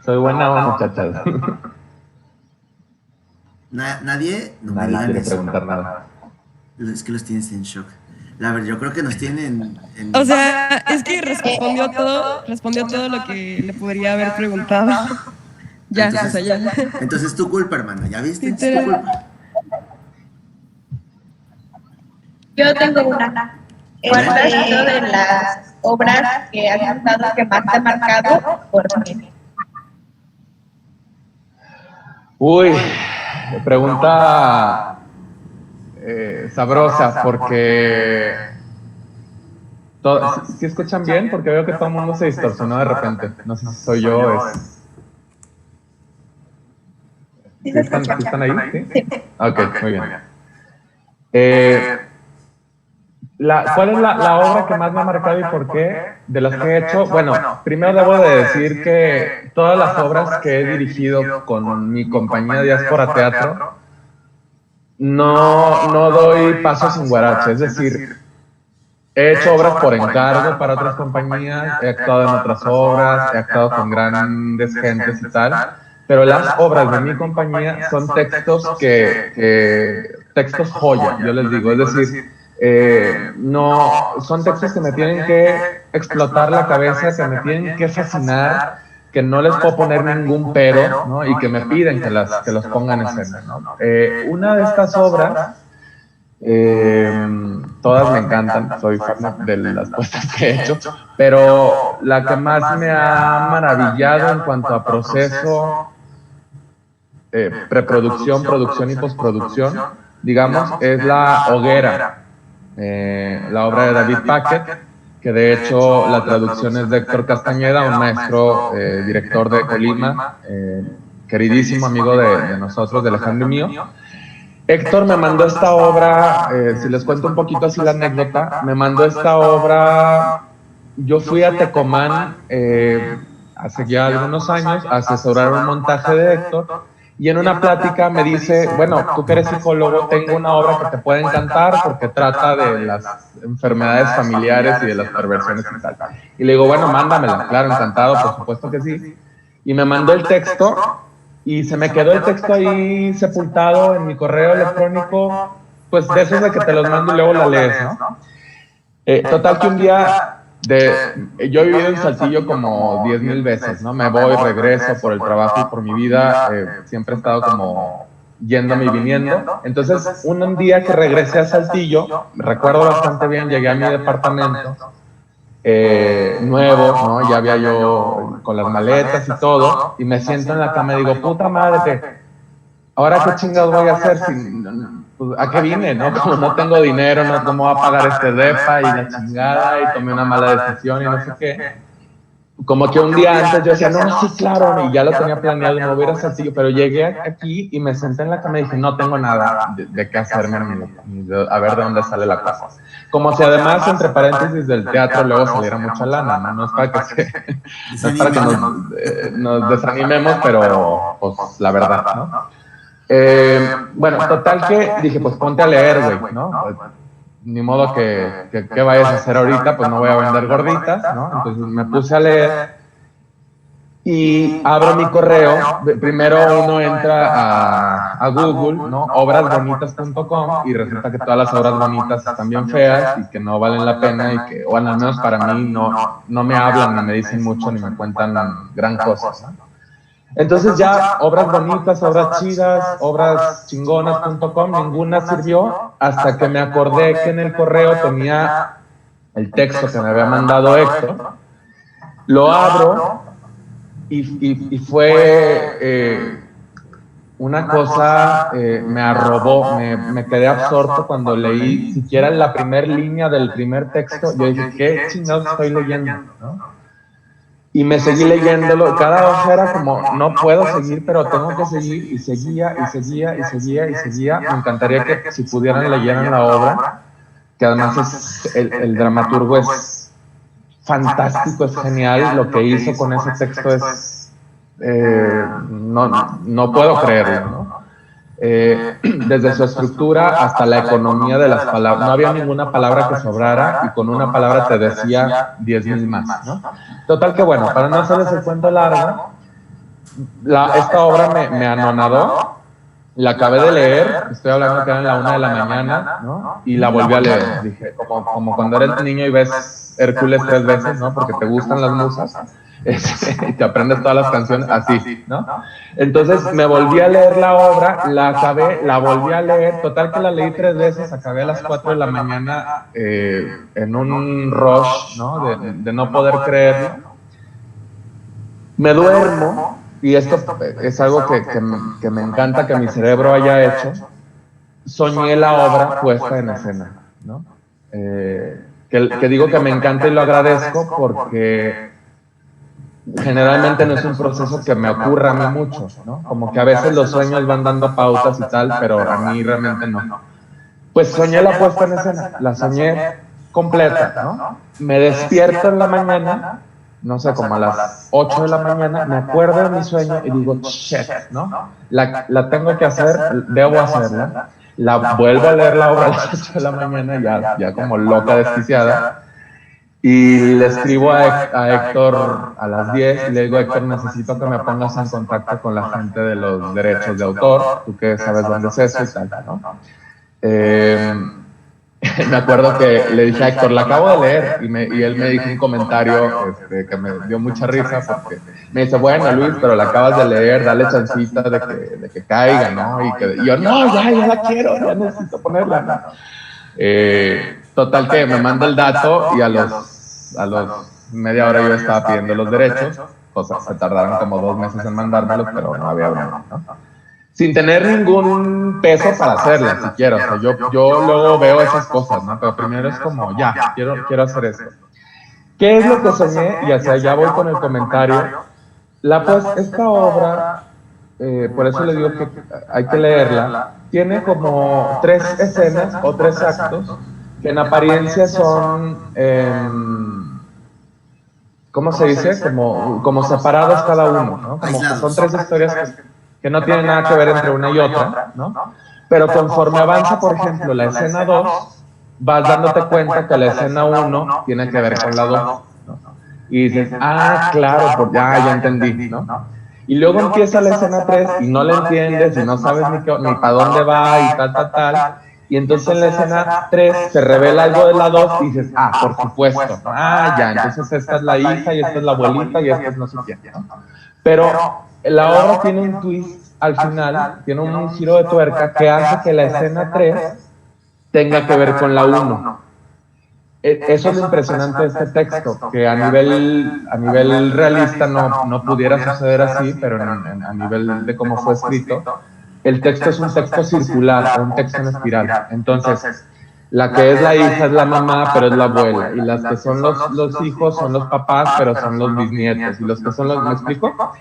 Soy buena muchachas. Nadie, no me Nadie digan quiere eso. preguntar nada. Es que los tienes en shock. La verdad, yo creo que nos tienen en... O sea, es que respondió todo lo que le podría haber preguntado. Ya, entonces, o sea, ya. Entonces es tu culpa, hermana, ¿ya viste? Es tu Literal. culpa. Yo tengo una. ¿Cuál ha sido de las obras que has notado que más te ha marcado? ¿Por qué? Uy, pregunta sabrosa, porque ¿sí escuchan bien? Porque veo que todo el mundo se distorsionó de repente. No sé si soy yo. ¿Sí están ahí? ¿Sí? Ok, muy bien. ¿Cuál es la obra que más me ha marcado y por qué? De las que he hecho. Bueno, primero debo de decir que todas las obras que he dirigido con mi compañía Diáspora Teatro, no doy paso sin guarache. Es decir, he hecho obras por encargo para otras compañías, he actuado en otras obras, he actuado con grandes gentes y tal, pero las obras de mi compañía son textos textos joya, yo les digo. Es decir, no, son textos que me tienen que explotar la cabeza, que me tienen que fascinar, que no les puedo poner ningún pero, ¿no? Y que me piden que los pongan en escena, ¿no? Una de estas obras, todas me encantan, soy fan de las puestas que he hecho, pero la que más me ha maravillado en cuanto a proceso, preproducción, producción y postproducción, digamos, es La Hoguera. La obra de David Paquet, que de hecho la traducción es de Héctor Castañeda, un maestro director de Colima, queridísimo amigo de nosotros, de Alejandro y mío. Héctor me mandó esta obra, si les cuento un poquito así la anécdota, me mandó esta obra, yo fui a Tecomán hace ya algunos años a asesorar un montaje de Héctor, y en una plática me dice, bueno, tú que eres psicólogo, tengo una obra que te puede encantar porque trata de las enfermedades familiares y de las perversiones y tal. Y le digo, bueno, mándamela. Claro, encantado, por supuesto que sí. Y me mandó el texto y se me quedó el texto ahí sepultado en mi correo electrónico, pues de esos de que te los mando y luego la lees, ¿no? Total que un día... yo he vivido en Saltillo como 10,000 veces, ¿no? Me voy, regreso por el trabajo y por mi vida, siempre he estado como yéndome y viniendo. Entonces, un día que regresé a Saltillo, recuerdo bastante bien, llegué a mi departamento nuevo, ¿no? Ya había yo con las maletas y todo, y me siento en la cama y digo, puta madre, ¿ahora qué chingados voy a hacer? pues, ¿a qué vine, no? Como no tengo dinero, no cómo voy a pagar este depa y la chingada, y tomé una mala decisión y no sé qué. Como que un día antes yo decía, no, sí, claro, y ya lo tenía planeado, no hubiera sencillo, pero llegué aquí y me senté en la cama y dije, no tengo nada de qué hacerme, a ver de dónde sale la cosa. Como si además, entre paréntesis, del teatro luego saliera mucha lana, ¿no? No es para que, no es para que nos desanimemos, pero pues la verdad, ¿no? Bueno, total que dije, pues ponte a leer, güey, ¿no? Ni modo que vayas a hacer ahorita, pues no voy a vender gorditas, ¿no? Entonces me puse a leer y abro mi correo. Primero uno entra a Google, ¿no? Obrasbonitas.com, y resulta que todas las obras bonitas están bien feas y que no valen la pena y que, bueno, al menos para mí no me hablan, ni me dicen mucho, ni me cuentan gran cosa, ¿no? Entonces ya obras bonitas, obras chidas, obras chingonas.com, ninguna sirvió hasta que me acordé que en el correo tenía el texto que me había mandado Héctor. Lo abro y fue una cosa, me arrobó, me quedé absorto cuando leí siquiera la primera línea del primer texto. Yo dije, ¿qué chingados estoy leyendo? ¿No? Y me seguí leyéndolo, cada hoja era como, no puedo seguir, pero tengo que seguir, y seguía, y seguía, y seguía, y seguía. Me encantaría que si pudieran leyeran la obra, que además es, el dramaturgo es fantástico, es genial, lo que hizo con ese texto es, no puedo creerlo, ¿no? Desde su estructura hasta la economía de las palabras. No había ninguna palabra que sobrara y con una palabra te decía 10,000 más, ¿no? Total que bueno, para no hacerles el cuento largo, esta obra me anonadó, la acabé de leer, estoy hablando que era en la 1 de la mañana, ¿no? Y la volví a leer. Dije, como cuando eres niño y ves Hércules 3 veces, ¿no? Porque te gustan las musas. Y te aprendes todas las canciones así, ¿no? Entonces me volví a leer la obra, la acabé, la volví a leer, total que la leí 3 veces, acabé a las 4 de la mañana en un rush, ¿no? De no poder creerlo. Me duermo, y esto es algo que me encanta que mi cerebro haya hecho. Soñé la obra puesta en escena, ¿no? Que digo que me encanta y lo agradezco porque generalmente no es un proceso que me ocurra a mí mucho, ¿no? Como que a veces los sueños van dando pautas y tal, pero a mí realmente no. Pues soñé la puesta en escena, la soñé completa, ¿no? Me despierto en la mañana, no sé, como a las 8 de la mañana, me acuerdo de mi sueño y digo, shit, ¿no? La tengo que hacer, debo hacerla. La vuelvo a leer la obra a las 8 de la mañana, ya como loca, desquiciada. Y le escribo a Héctor a las 10 y le digo, Héctor, necesito que me pongas en contacto con la gente de los derechos de autor, tú que sabes dónde es eso y tal, ¿no? Me acuerdo que le dije a Héctor, la acabo de leer, y él me dijo un comentario que me dio mucha risa, porque me dice, bueno, Luis, pero la acabas de leer, dale chancita de que caiga, ¿no? Y yo, no, ya la quiero, ya necesito ponerla, ¿no? Total que me manda el dato y a los media hora yo estaba pidiendo los derechos, cosas se tardaron como 2 meses en mandármelos, pero no había broma, ¿no? Sin tener ningún peso para hacerla, siquiera. O sea, yo luego veo esas cosas, ¿no? Pero primero es como, ya, quiero hacer esto. ¿Qué es lo que soñé? Y hacia allá voy con el comentario. Esta obra, por eso le digo que hay que leerla, tiene como 3 escenas o 3 actos que en apariencia son, ¿cómo se dice? Como separados cada uno, ¿no? Como que son 3 historias que no tienen nada que ver entre una y otra, ¿no? Pero conforme avanza, por ejemplo, la escena 2, vas dándote cuenta que la escena 1 tiene que ver con la 2, ¿no? Y dices, claro, ya entendí, ¿no? Y luego empieza la escena 3 y no la entiendes y no sabes ni para dónde va y tal. Y entonces en la escena 3 se revela algo de la 2 y dices, por supuesto, ya, entonces esta es la hija y esta es la abuelita y esta es no sé quién, ¿no? Pero la obra tiene un twist al final, tiene un giro de tuerca que hace que la escena 3 tenga que ver con la 1. Eso es lo impresionante de este texto, que a nivel realista no pudiera suceder así, pero a nivel de cómo fue escrito, el texto es un texto circular o un texto en espiral. Entonces, la que es la hija es la mamá, pero es la abuela. Y las que son los hijos son los papás, pero son los bisnietos. Y los que son los... ¿Me explico?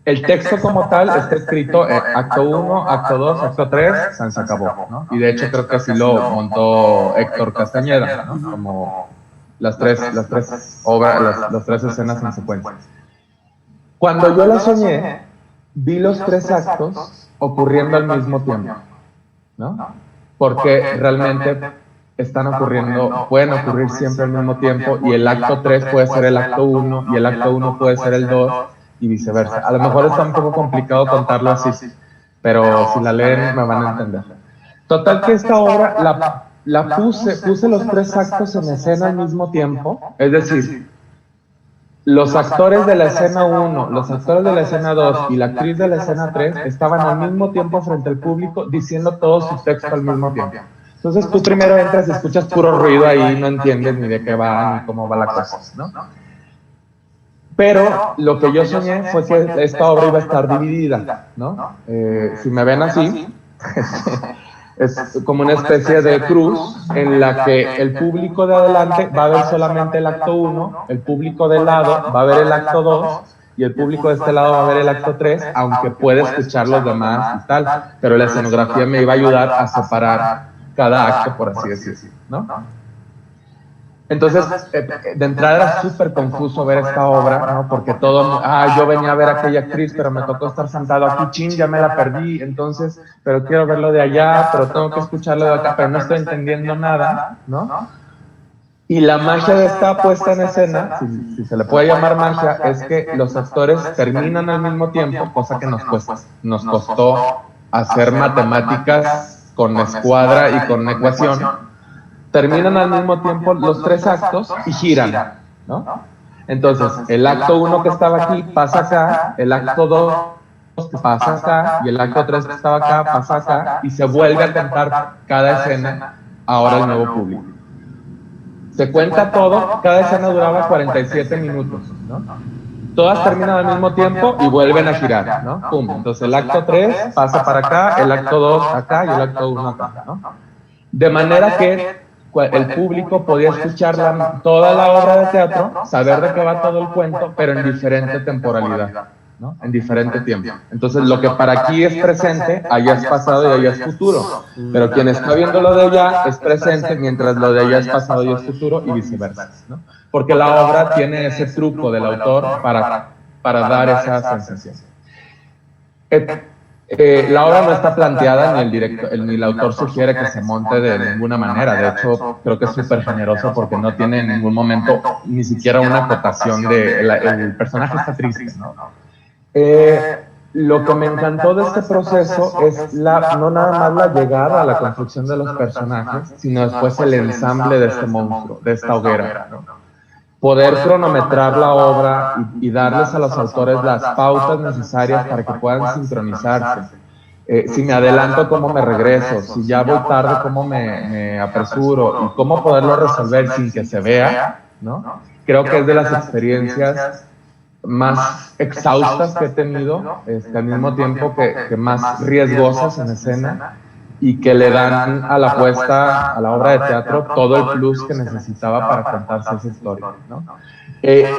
El texto como tal está escrito acto 1, acto 2, acto 3, se acabó, ¿no? Y de hecho creo que así lo montó Héctor Castañeda, ¿no? Como las tres obras, las tres escenas en secuencia. Cuando yo la soñé, vi los 3 actos ocurriendo al mismo tiempo, ¿no? Porque realmente están ocurriendo, pueden ocurrir siempre al mismo tiempo, y el acto 3 puede ser el acto 1, y el acto 1 puede ser el 2, y viceversa. A lo mejor está un poco complicado contarlo así, pero si la leen me van a entender. Total que esta obra puse los 3 actos en escena al mismo tiempo, es decir, los actores de la escena 1, los actores de la escena 2 y la actriz de la escena 3 estaban al mismo tiempo frente al público diciendo todo su texto al mismo tiempo. Entonces tú primero entras y escuchas puro ruido ahí, no entiendes ni de qué va ni cómo va la cosa, ¿no? Pero lo que yo soñé fue que esta obra iba a estar dividida, ¿no? Si me ven así, es como una especie de cruz en la que el público de adelante va a ver solamente el acto 1, el público de lado va a ver el acto 2 y el público de este lado va a ver el acto 3, aunque puede escuchar los demás y tal, pero la escenografía me iba a ayudar a separar cada acto, por así decirlo, ¿no? Entonces, de entrada era súper confuso ver esta obra, ¿no? Porque yo venía a ver a aquella actriz, pero me tocó estar sentado aquí, chin, ya me la perdí, entonces, pero quiero verlo de allá, pero tengo que escucharlo de acá, pero no estoy entendiendo nada, ¿no? Y la magia de esta puesta en escena, si se le puede llamar magia, es que los actores terminan al mismo tiempo, cosa que nos costó hacer matemáticas con escuadra y con ecuación. Terminan al mismo tiempo los 3 actos y giran, ¿no? Entonces, el acto 1 que estaba aquí pasa acá, el acto 2 pasa acá, y el acto 3 que estaba acá pasa acá, y se vuelve a cantar cada escena ahora el nuevo público. Se cuenta todo, cada escena duraba 47 minutos, ¿no? Todas terminan al mismo tiempo y vuelven a girar, ¿no? Pum. Entonces, el acto 3 pasa para acá, el acto 2 acá y el acto 1 acá, ¿no? De manera que el público podía escuchar toda la obra de teatro, saber de qué va todo el cuento, pero en diferente temporalidad, ¿no? En diferente tiempo. Entonces, lo que para aquí es presente, allá es pasado y allá es futuro. Pero quien está viendo lo de allá es presente, mientras lo de allá es pasado y es futuro, y viceversa, ¿no? Porque la obra tiene ese truco del autor para dar esa sensación. La obra no está planteada, ni el autor sugiere que se monte de ninguna manera. De hecho, creo que es súper generoso porque no tiene en ningún momento ni siquiera una acotación de el personaje está triste, ¿no? Lo que me encantó de este proceso es no nada más la llegada a la construcción de los personajes, sino después el ensamble de este monstruo, de esta hoguera, ¿no? Poder cronometrar la obra y darles a los autores las pautas necesarias para que puedan sincronizarse. Si me adelanto, cómo me regreso, si ya voy tarde, cómo me apresuro, y cómo poderlo resolver sin que se vea, ¿no? Creo que es de las experiencias más exhaustas que he tenido, al mismo tiempo que más riesgosas en escena, y que le dan a la puesta, a la obra de teatro, todo el plus que necesitaba para contarse esa historia, ¿no?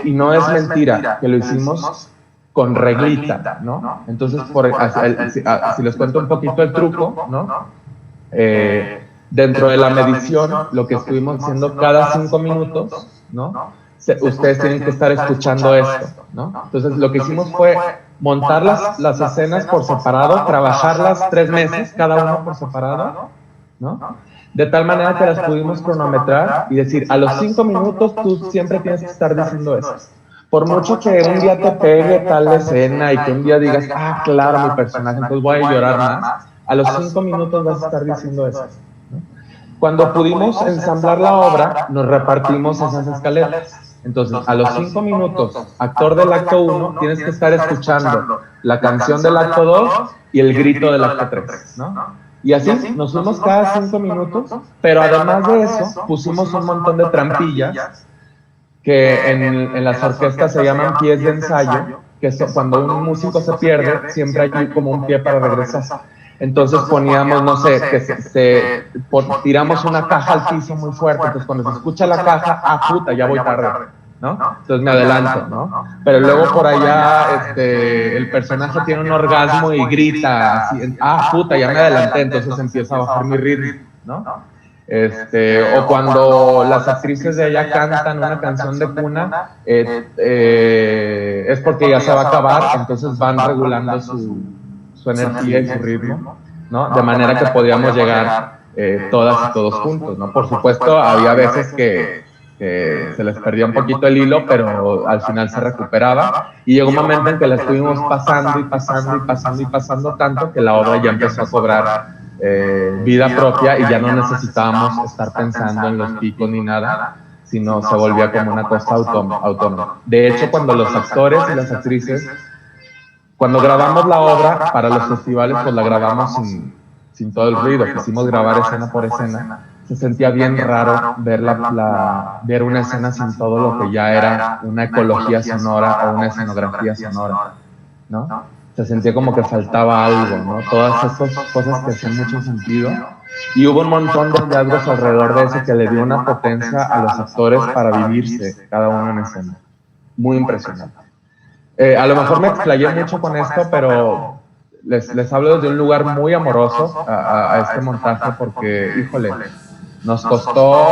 Y no es mentira que lo hicimos con reglita, ¿no? Entonces, si les cuento un poquito el truco, ¿no? Dentro de la medición, lo que estuvimos haciendo cada 5 minutos, ¿no? Ustedes tienen que estar escuchando esto, ¿no? Entonces, lo que hicimos fue montar las escenas por separado, trabajarlas 3 meses, cada uno por separado, ¿no? De tal manera que las pudimos cronometrar y decir, a los 5 minutos tú siempre tienes que estar diciendo eso. Por mucho que un día te pegue tal escena y que un día digas, claro, mi personaje, entonces voy a llorar más, a los 5 minutos vas a estar diciendo eso, ¿no? Cuando pudimos ensamblar la obra, nos repartimos esas escaleras. Entonces, a los 5 minutos, actor del acto 1, tienes que estar escuchando la canción del acto 2 y el grito del acto 3, ¿no? Y así nos fuimos cada 5 minutos, pero además de eso, pusimos un montón de trampillas que en las orquestas se llaman pies de ensayo, que cuando un músico se pierde, siempre hay como un pie para regresar. Entonces poníamos, no sé, que tiramos una caja al piso muy fuerte, entonces cuando se escucha la caja, puta, ya voy tarde, ¿no? Entonces me adelanto, ¿no? Pero luego por allá el personaje tiene un orgasmo y grita así, puta, ya me adelanté, entonces empieza a bajar mi ritmo, ¿no? O cuando las actrices de ella cantan una canción de cuna, es porque ya se va a acabar, entonces van regulando su energía y su ritmo, ¿no? De manera que podíamos llegar todas y todos juntos, ¿no? Por supuesto, había veces que se les perdía un poquito el hilo, pero al final se recuperaba, y llegó un momento en que la estuvimos pasando tanto que la obra ya empezó a cobrar vida propia y ya no necesitábamos estar pensando en los picos ni nada, sino se volvía como una cosa autónoma. De hecho, cuando los actores y las actrices, cuando grabamos la obra para los festivales, pues la grabamos sin todo el ruido, quisimos grabar escena por escena. Se sentía bien raro ver una escena sin todo lo que ya era una ecología sonora o una escenografía sonora, ¿no? Se sentía como que faltaba algo, ¿no? Todas estas cosas que hacían mucho sentido. Y hubo un montón de hallazgos alrededor de eso que le dio una potencia a los actores para vivirse cada uno en escena. Muy impresionante. A lo mejor me explayé mucho con esto, pero les hablo desde un lugar muy amoroso a este montaje porque, híjole, nos costó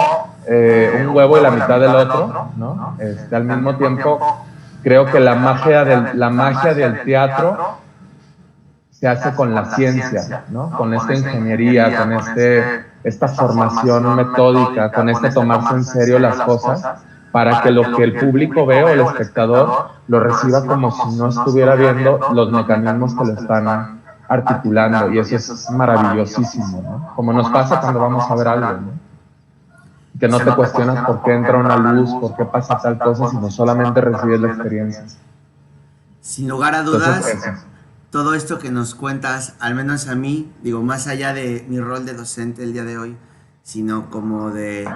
un huevo y la mitad del otro, ¿no? Al mismo tiempo, creo que la magia del teatro se hace con la ciencia, ¿no? Con esta ingeniería, con esta formación metódica, con tomarse en serio las cosas, para que lo que el público ve o el espectador lo reciba como si no estuviera viendo los mecanismos que lo están articulando, y eso es maravillosísimo, ¿no? Como nos pasa cuando vamos a ver algo, ¿no? Que no te cuestionas por qué entra una luz, por qué pasa tal cosa, sino solamente recibes la experiencia. Sin lugar a dudas, todo esto que nos cuentas, al menos a mí, digo, más allá de mi rol de docente el día de hoy, sino como de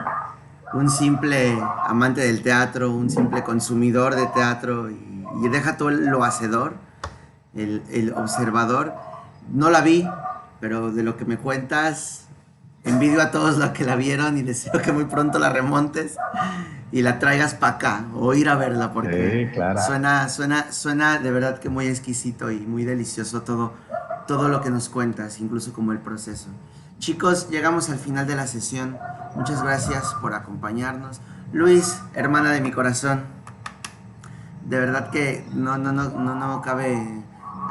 un simple amante del teatro, un simple consumidor de teatro, y deja todo lo hacedor, el observador. No la vi, pero de lo que me cuentas, envidio a todos los que la vieron y deseo que muy pronto la remontes y la traigas para acá o ir a verla, porque sí, claro. suena de verdad que muy exquisito y muy delicioso todo lo que nos cuentas, incluso como el proceso. Chicos, llegamos al final de la sesión. Muchas gracias por acompañarnos. Luis, hermana de mi corazón, de verdad que no cabe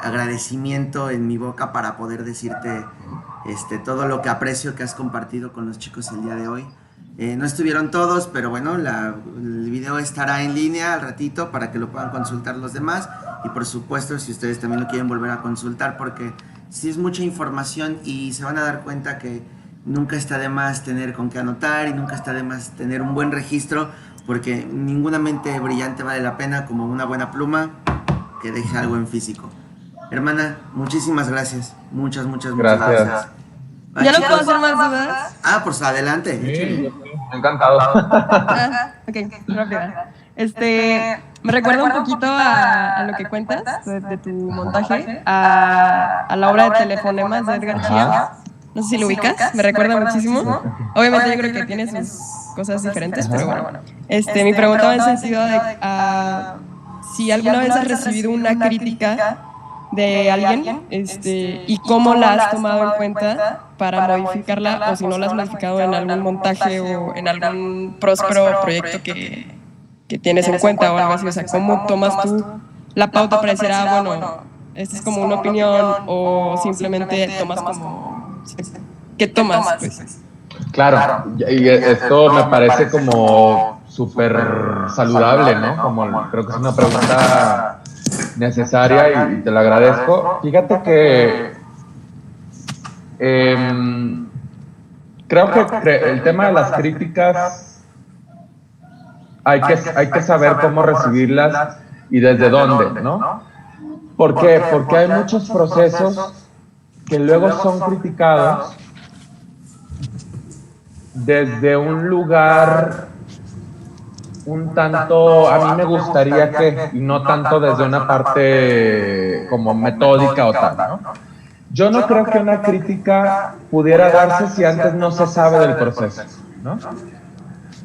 agradecimiento en mi boca para poder decirte todo lo que aprecio que has compartido con los chicos el día de hoy. No estuvieron todos, pero bueno, el video estará en línea al ratito para que lo puedan consultar los demás, y por supuesto si ustedes también lo quieren volver a consultar, porque sí es mucha información y se van a dar cuenta que nunca está de más tener con qué anotar y nunca está de más tener un buen registro, porque ninguna mente brillante vale la pena como una buena pluma que deje algo en físico. Hermana, muchísimas gracias. Muchas gracias. ¿Ya no puedo hacer más dudas? Pues adelante. Sí, encantado. Ok, rápido. Me recuerda un poquito a lo que cuentas de tu montaje, a la obra de Telefonemas de Edgar Chía. No sé si lo ubicas, me recuerda muchísimo. Obviamente yo creo que tiene sus cosas diferentes, pero bueno. Mi pregunta va en sentido de si alguna vez has recibido una crítica de alguien y cómo la has tomado en cuenta para modificarla, o si no la has modificado en algún montaje o en algún próspero proyecto que tienes en cuenta o algo así. O sea, ¿cómo tomas tú la pauta para decir, bueno, esta es como una opinión, o simplemente tomas como... ¿Qué tomas, pues? Claro, y esto me parece como súper saludable, ¿no? Como creo que es una pregunta necesaria y te lo agradezco. Fíjate que creo que el tema de las críticas hay que saber cómo recibirlas y desde dónde, ¿no? ¿Por qué? Porque hay muchos procesos que luego son criticados desde un lugar un tanto, a mí me gustaría que, y no tanto desde una parte como metódica o tal, ¿no? Yo no creo que una crítica pudiera darse si antes no se sabe del proceso, ¿no?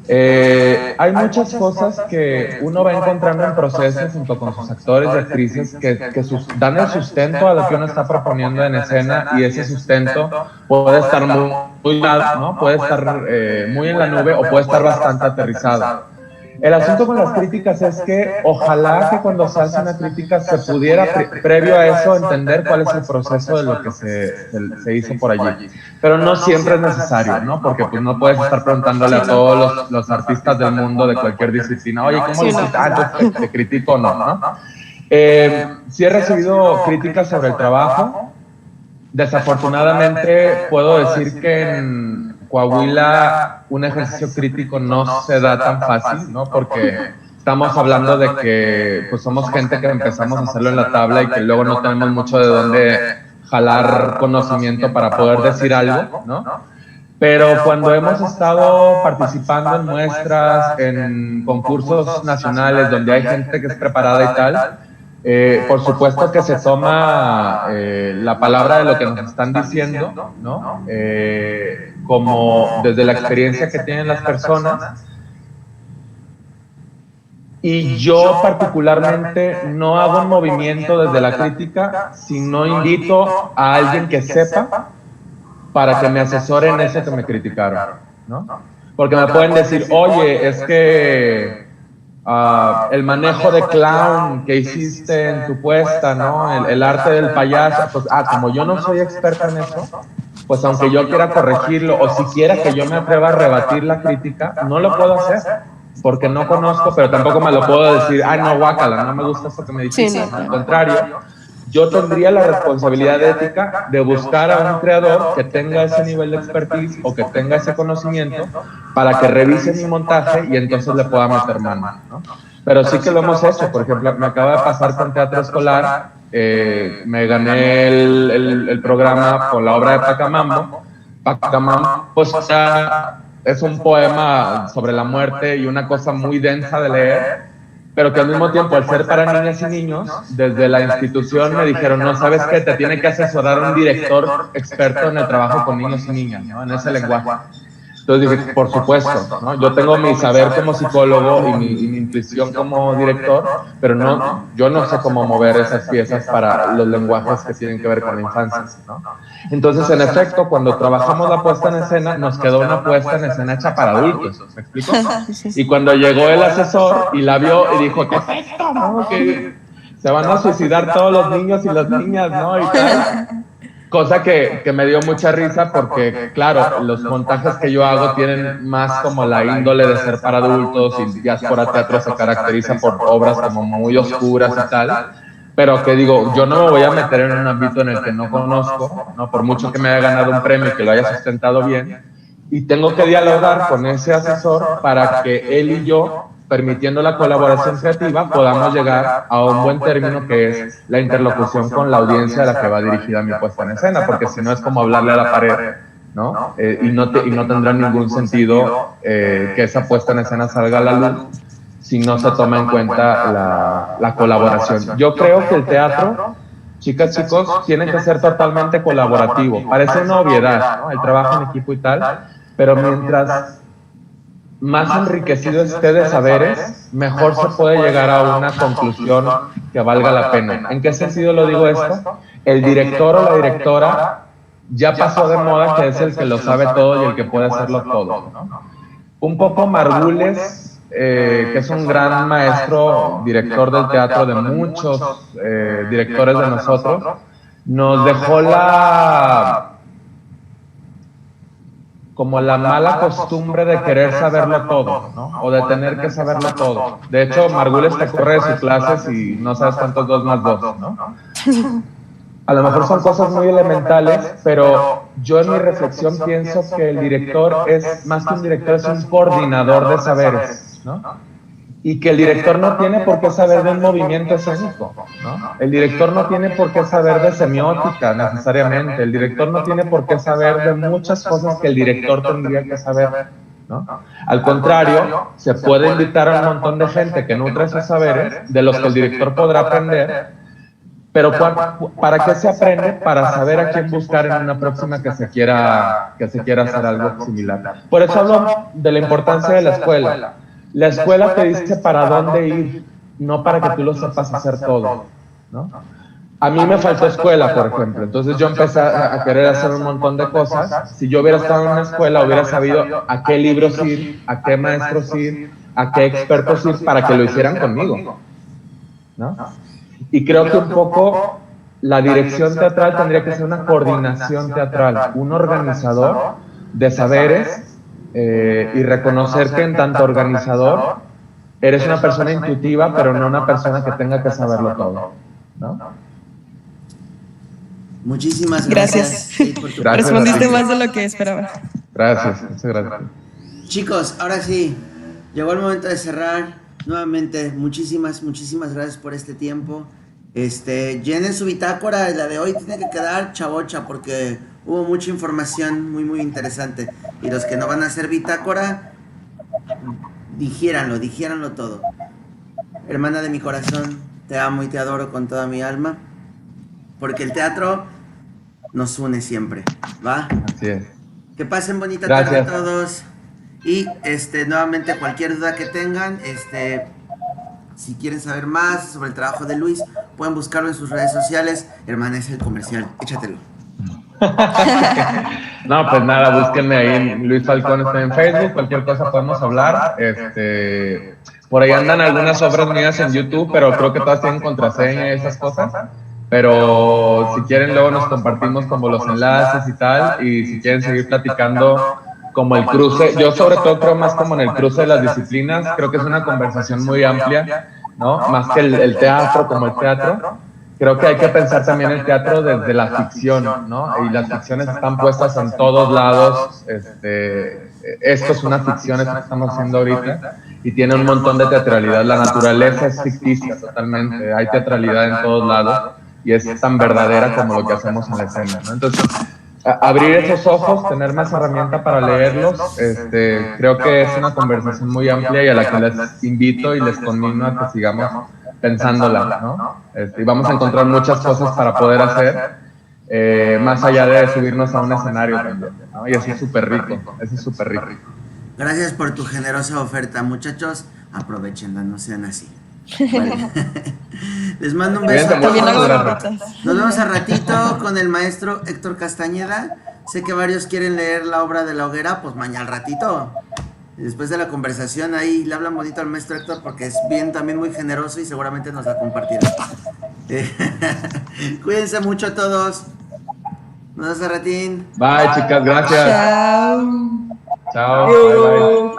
Hay muchas cosas que uno va encontrando en procesos junto con sus actores y actrices que dan el sustento a lo que uno está proponiendo en escena, y ese sustento puede estar muy mal, ¿no? Puede estar muy en la nube o puede estar bastante aterrizado. El asunto con las críticas es que ojalá que cuando se hace una crítica se pudiera, previo a eso, entender cuál es el proceso de lo que se hizo por allí. Pero no siempre es necesario, ¿no? Porque pues no puedes estar preguntándole a todos los artistas del mundo de cualquier disciplina, oye, ¿cómo lo hiciste? Entonces te critico o no, ¿no? Sí he recibido críticas sobre el trabajo. Desafortunadamente puedo decir que en Coahuila un ejercicio crítico no se da tan fácil, ¿no? Porque estamos hablando de que pues somos gente que empezamos a hacerlo en la tabla y que luego no tenemos mucho de dónde jalar conocimiento para poder decir algo, ¿no? Pero cuando hemos estado participando en muestras, en concursos nacionales donde hay gente que es preparada y tal, por supuesto que se toma la palabra de lo que nos están diciendo, ¿no? Como desde la experiencia que tienen las personas. Y yo particularmente no hago un movimiento desde la crítica si no invito a alguien que sepa para que me asesore en eso que me criticaron, ¿no? Porque me pueden decir, oye, es que el manejo de clown que hiciste en tu puesta, ¿no? El arte del payaso, pues, como yo no soy experta en eso, pues aunque yo quiera corregirlo o siquiera que yo me atreva a rebatir la crítica, no lo puedo hacer, porque no conozco, pero tampoco me lo puedo decir, ay, no, guácala, no me gusta esto que me dijiste. Sí, no. Al contrario, yo tendría la responsabilidad ética de buscar a un creador que tenga ese nivel de expertise o que tenga ese conocimiento para que revise mi montaje y entonces le pueda meter mano, ¿no? Pero sí que lo hemos hecho. Por ejemplo, me acaba de pasar con teatro escolar, me gané el programa con la obra de Pacamambo. Pacamambo, pues ya es un poema sobre la muerte y una cosa muy densa de leer, pero que al mismo tiempo, al ser para niñas y niños, desde la institución me dijeron, no, ¿sabes qué? Te tiene que asesorar un director experto en el trabajo con niños y niñas, ¿no? En ese lenguaje. Entonces dije, por supuesto, ¿no? Yo tengo mi saber como psicólogo y mi intuición como director, pero no, yo no sé cómo mover esas piezas para los lenguajes que tienen que ver con la infancia, ¿no? Entonces, en efecto, cuando trabajamos la puesta en escena, nos quedó una puesta en escena hecha para adultos, ¿me explico? Y cuando llegó el asesor y la vio y dijo, ¿qué es esto, no? Que se van a suicidar todos los niños y las niñas, ¿no? Y tal. Cosa que me dio mucha risa porque, claro, los montajes que yo hago tienen más como la índole de ser para adultos, y Diáspora Teatro se caracteriza por obras como muy oscuras y tal, pero que digo, yo no me voy a meter en un ámbito en el que no conozco, ¿no? Por mucho que me haya ganado un premio y que lo haya sustentado bien, y tengo que dialogar con ese asesor para que él y yo, permitiendo la colaboración creativa, podamos llegar a un buen término, que es la interlocución con la audiencia a la que va dirigida mi puesta en escena, porque si no es como hablarle a la pared, ¿no? Y no tendrá ningún sentido que esa puesta en escena salga a la luz si no se toma en cuenta la colaboración. Yo creo que el teatro, chicas, chicos, tiene que ser totalmente colaborativo. Parece una obviedad, ¿no? El trabajo en equipo y tal, pero mientras más enriquecido esté de saberes, mejor se puede llegar a una conclusión que valga la pena. ¿En qué sentido lo digo esto? El director o la directora ya pasó de moda que es el que lo sabe todo y el que puede hacerlo todo, ¿no? Un poco Margules, que es un gran maestro, director del teatro de muchos directores de nosotros, nos dejó como la mala costumbre de querer saberlo todo, ¿no? O de tener que saberlo todo. De hecho, Margules te corre de sus clases y no sabes cuántos 2 más 2, ¿no? A lo mejor son cosas muy elementales, pero yo en mi reflexión pienso que el director es, más que un director, es un coordinador de saberes, ¿no? Y que el director no tiene por qué saber de un movimiento escénico, ¿no? El director no tiene por qué saber de semiótica necesariamente. El director no tiene por qué saber de muchas cosas que el director tendría que saber. ¿no? Al contrario, se puede invitar a un montón de gente que nutre esos saberes, de los que el director podrá aprender, pero ¿para qué se aprende? Para saber a quién buscar en una próxima que se quiera hacer algo similar. Por eso hablo de la importancia de la escuela. La escuela te dice para dónde ir, no para que tú lo sepas hacer todo, ¿no? A mí me faltó escuela, por ejemplo, entonces yo empecé a querer hacer un montón de cosas. Si yo hubiera estado en una escuela, hubiera sabido a qué libros ir, a qué maestros ir, a qué expertos ir para que lo hicieran conmigo, ¿no? Y creo que un poco la dirección teatral tendría que ser una coordinación teatral, un organizador de saberes y reconocer que en tanto organizador eres una persona intuitiva, pero no una persona que tenga que saberlo todo, ¿no? Muchísimas gracias. Gracias. Respondiste más de lo que esperaba. Gracias, muchas gracias. Chicos, ahora sí, llegó el momento de cerrar. Nuevamente, muchísimas gracias por este tiempo. Llenen su bitácora, la de hoy tiene que quedar chavocha porque hubo mucha información muy interesante. Y los que no van a hacer bitácora, digiéranlo todo. Hermana de mi corazón, te amo y te adoro con toda mi alma, porque el teatro nos une siempre, ¿va? Así es. Que pasen bonita Gracias. tarde a todos. Y nuevamente cualquier duda que tengan, si quieren saber más sobre el trabajo de Luis, pueden buscarlo en sus redes sociales. Hermana, es el comercial, échatelo. No, pues nada, búsquenme ahí en Luis Falcón, estoy en Facebook, cualquier cosa podemos hablar. Por ahí andan algunas obras mías en YouTube, pero creo que todas tienen contraseña y esas cosas. Pero si quieren luego nos compartimos como los enlaces y tal, y si quieren seguir platicando como el cruce, yo sobre todo creo más como en el cruce de las disciplinas, creo que es una conversación muy amplia, ¿no? Más que el teatro como el teatro, creo que hay que pensar también el teatro desde la ficción, ¿no? Y las ficciones están puestas en todos lados, esto es una ficción, esto que estamos haciendo ahorita, y tiene un montón de teatralidad, la naturaleza es ficticia totalmente, hay teatralidad en todos lados, y es tan verdadera como lo que hacemos en la escena, ¿no? Entonces, abrir esos ojos, tener más herramienta para leerlos, creo que es una conversación muy amplia y a la que les invito y les conmino a que sigamos pensándola, ¿no? Y vamos a encontrar muchas cosas para poder hacer, más allá de subirnos a un escenario también, ¿no? Y eso es súper rico, Gracias por tu generosa oferta, muchachos, aprovechenla, no sean así. Vale. Les mando un beso a todos. Nos vemos a ratito con el maestro Héctor Castañeda. Sé que varios quieren leer la obra de La Hoguera, pues mañana al ratito. Después de la conversación ahí le hablan bonito al maestro Héctor porque es bien también muy generoso y seguramente nos la compartirá. Cuídense mucho todos. Nos vemos a ratín. Bye, chicas, gracias. Chao. Chao, bye.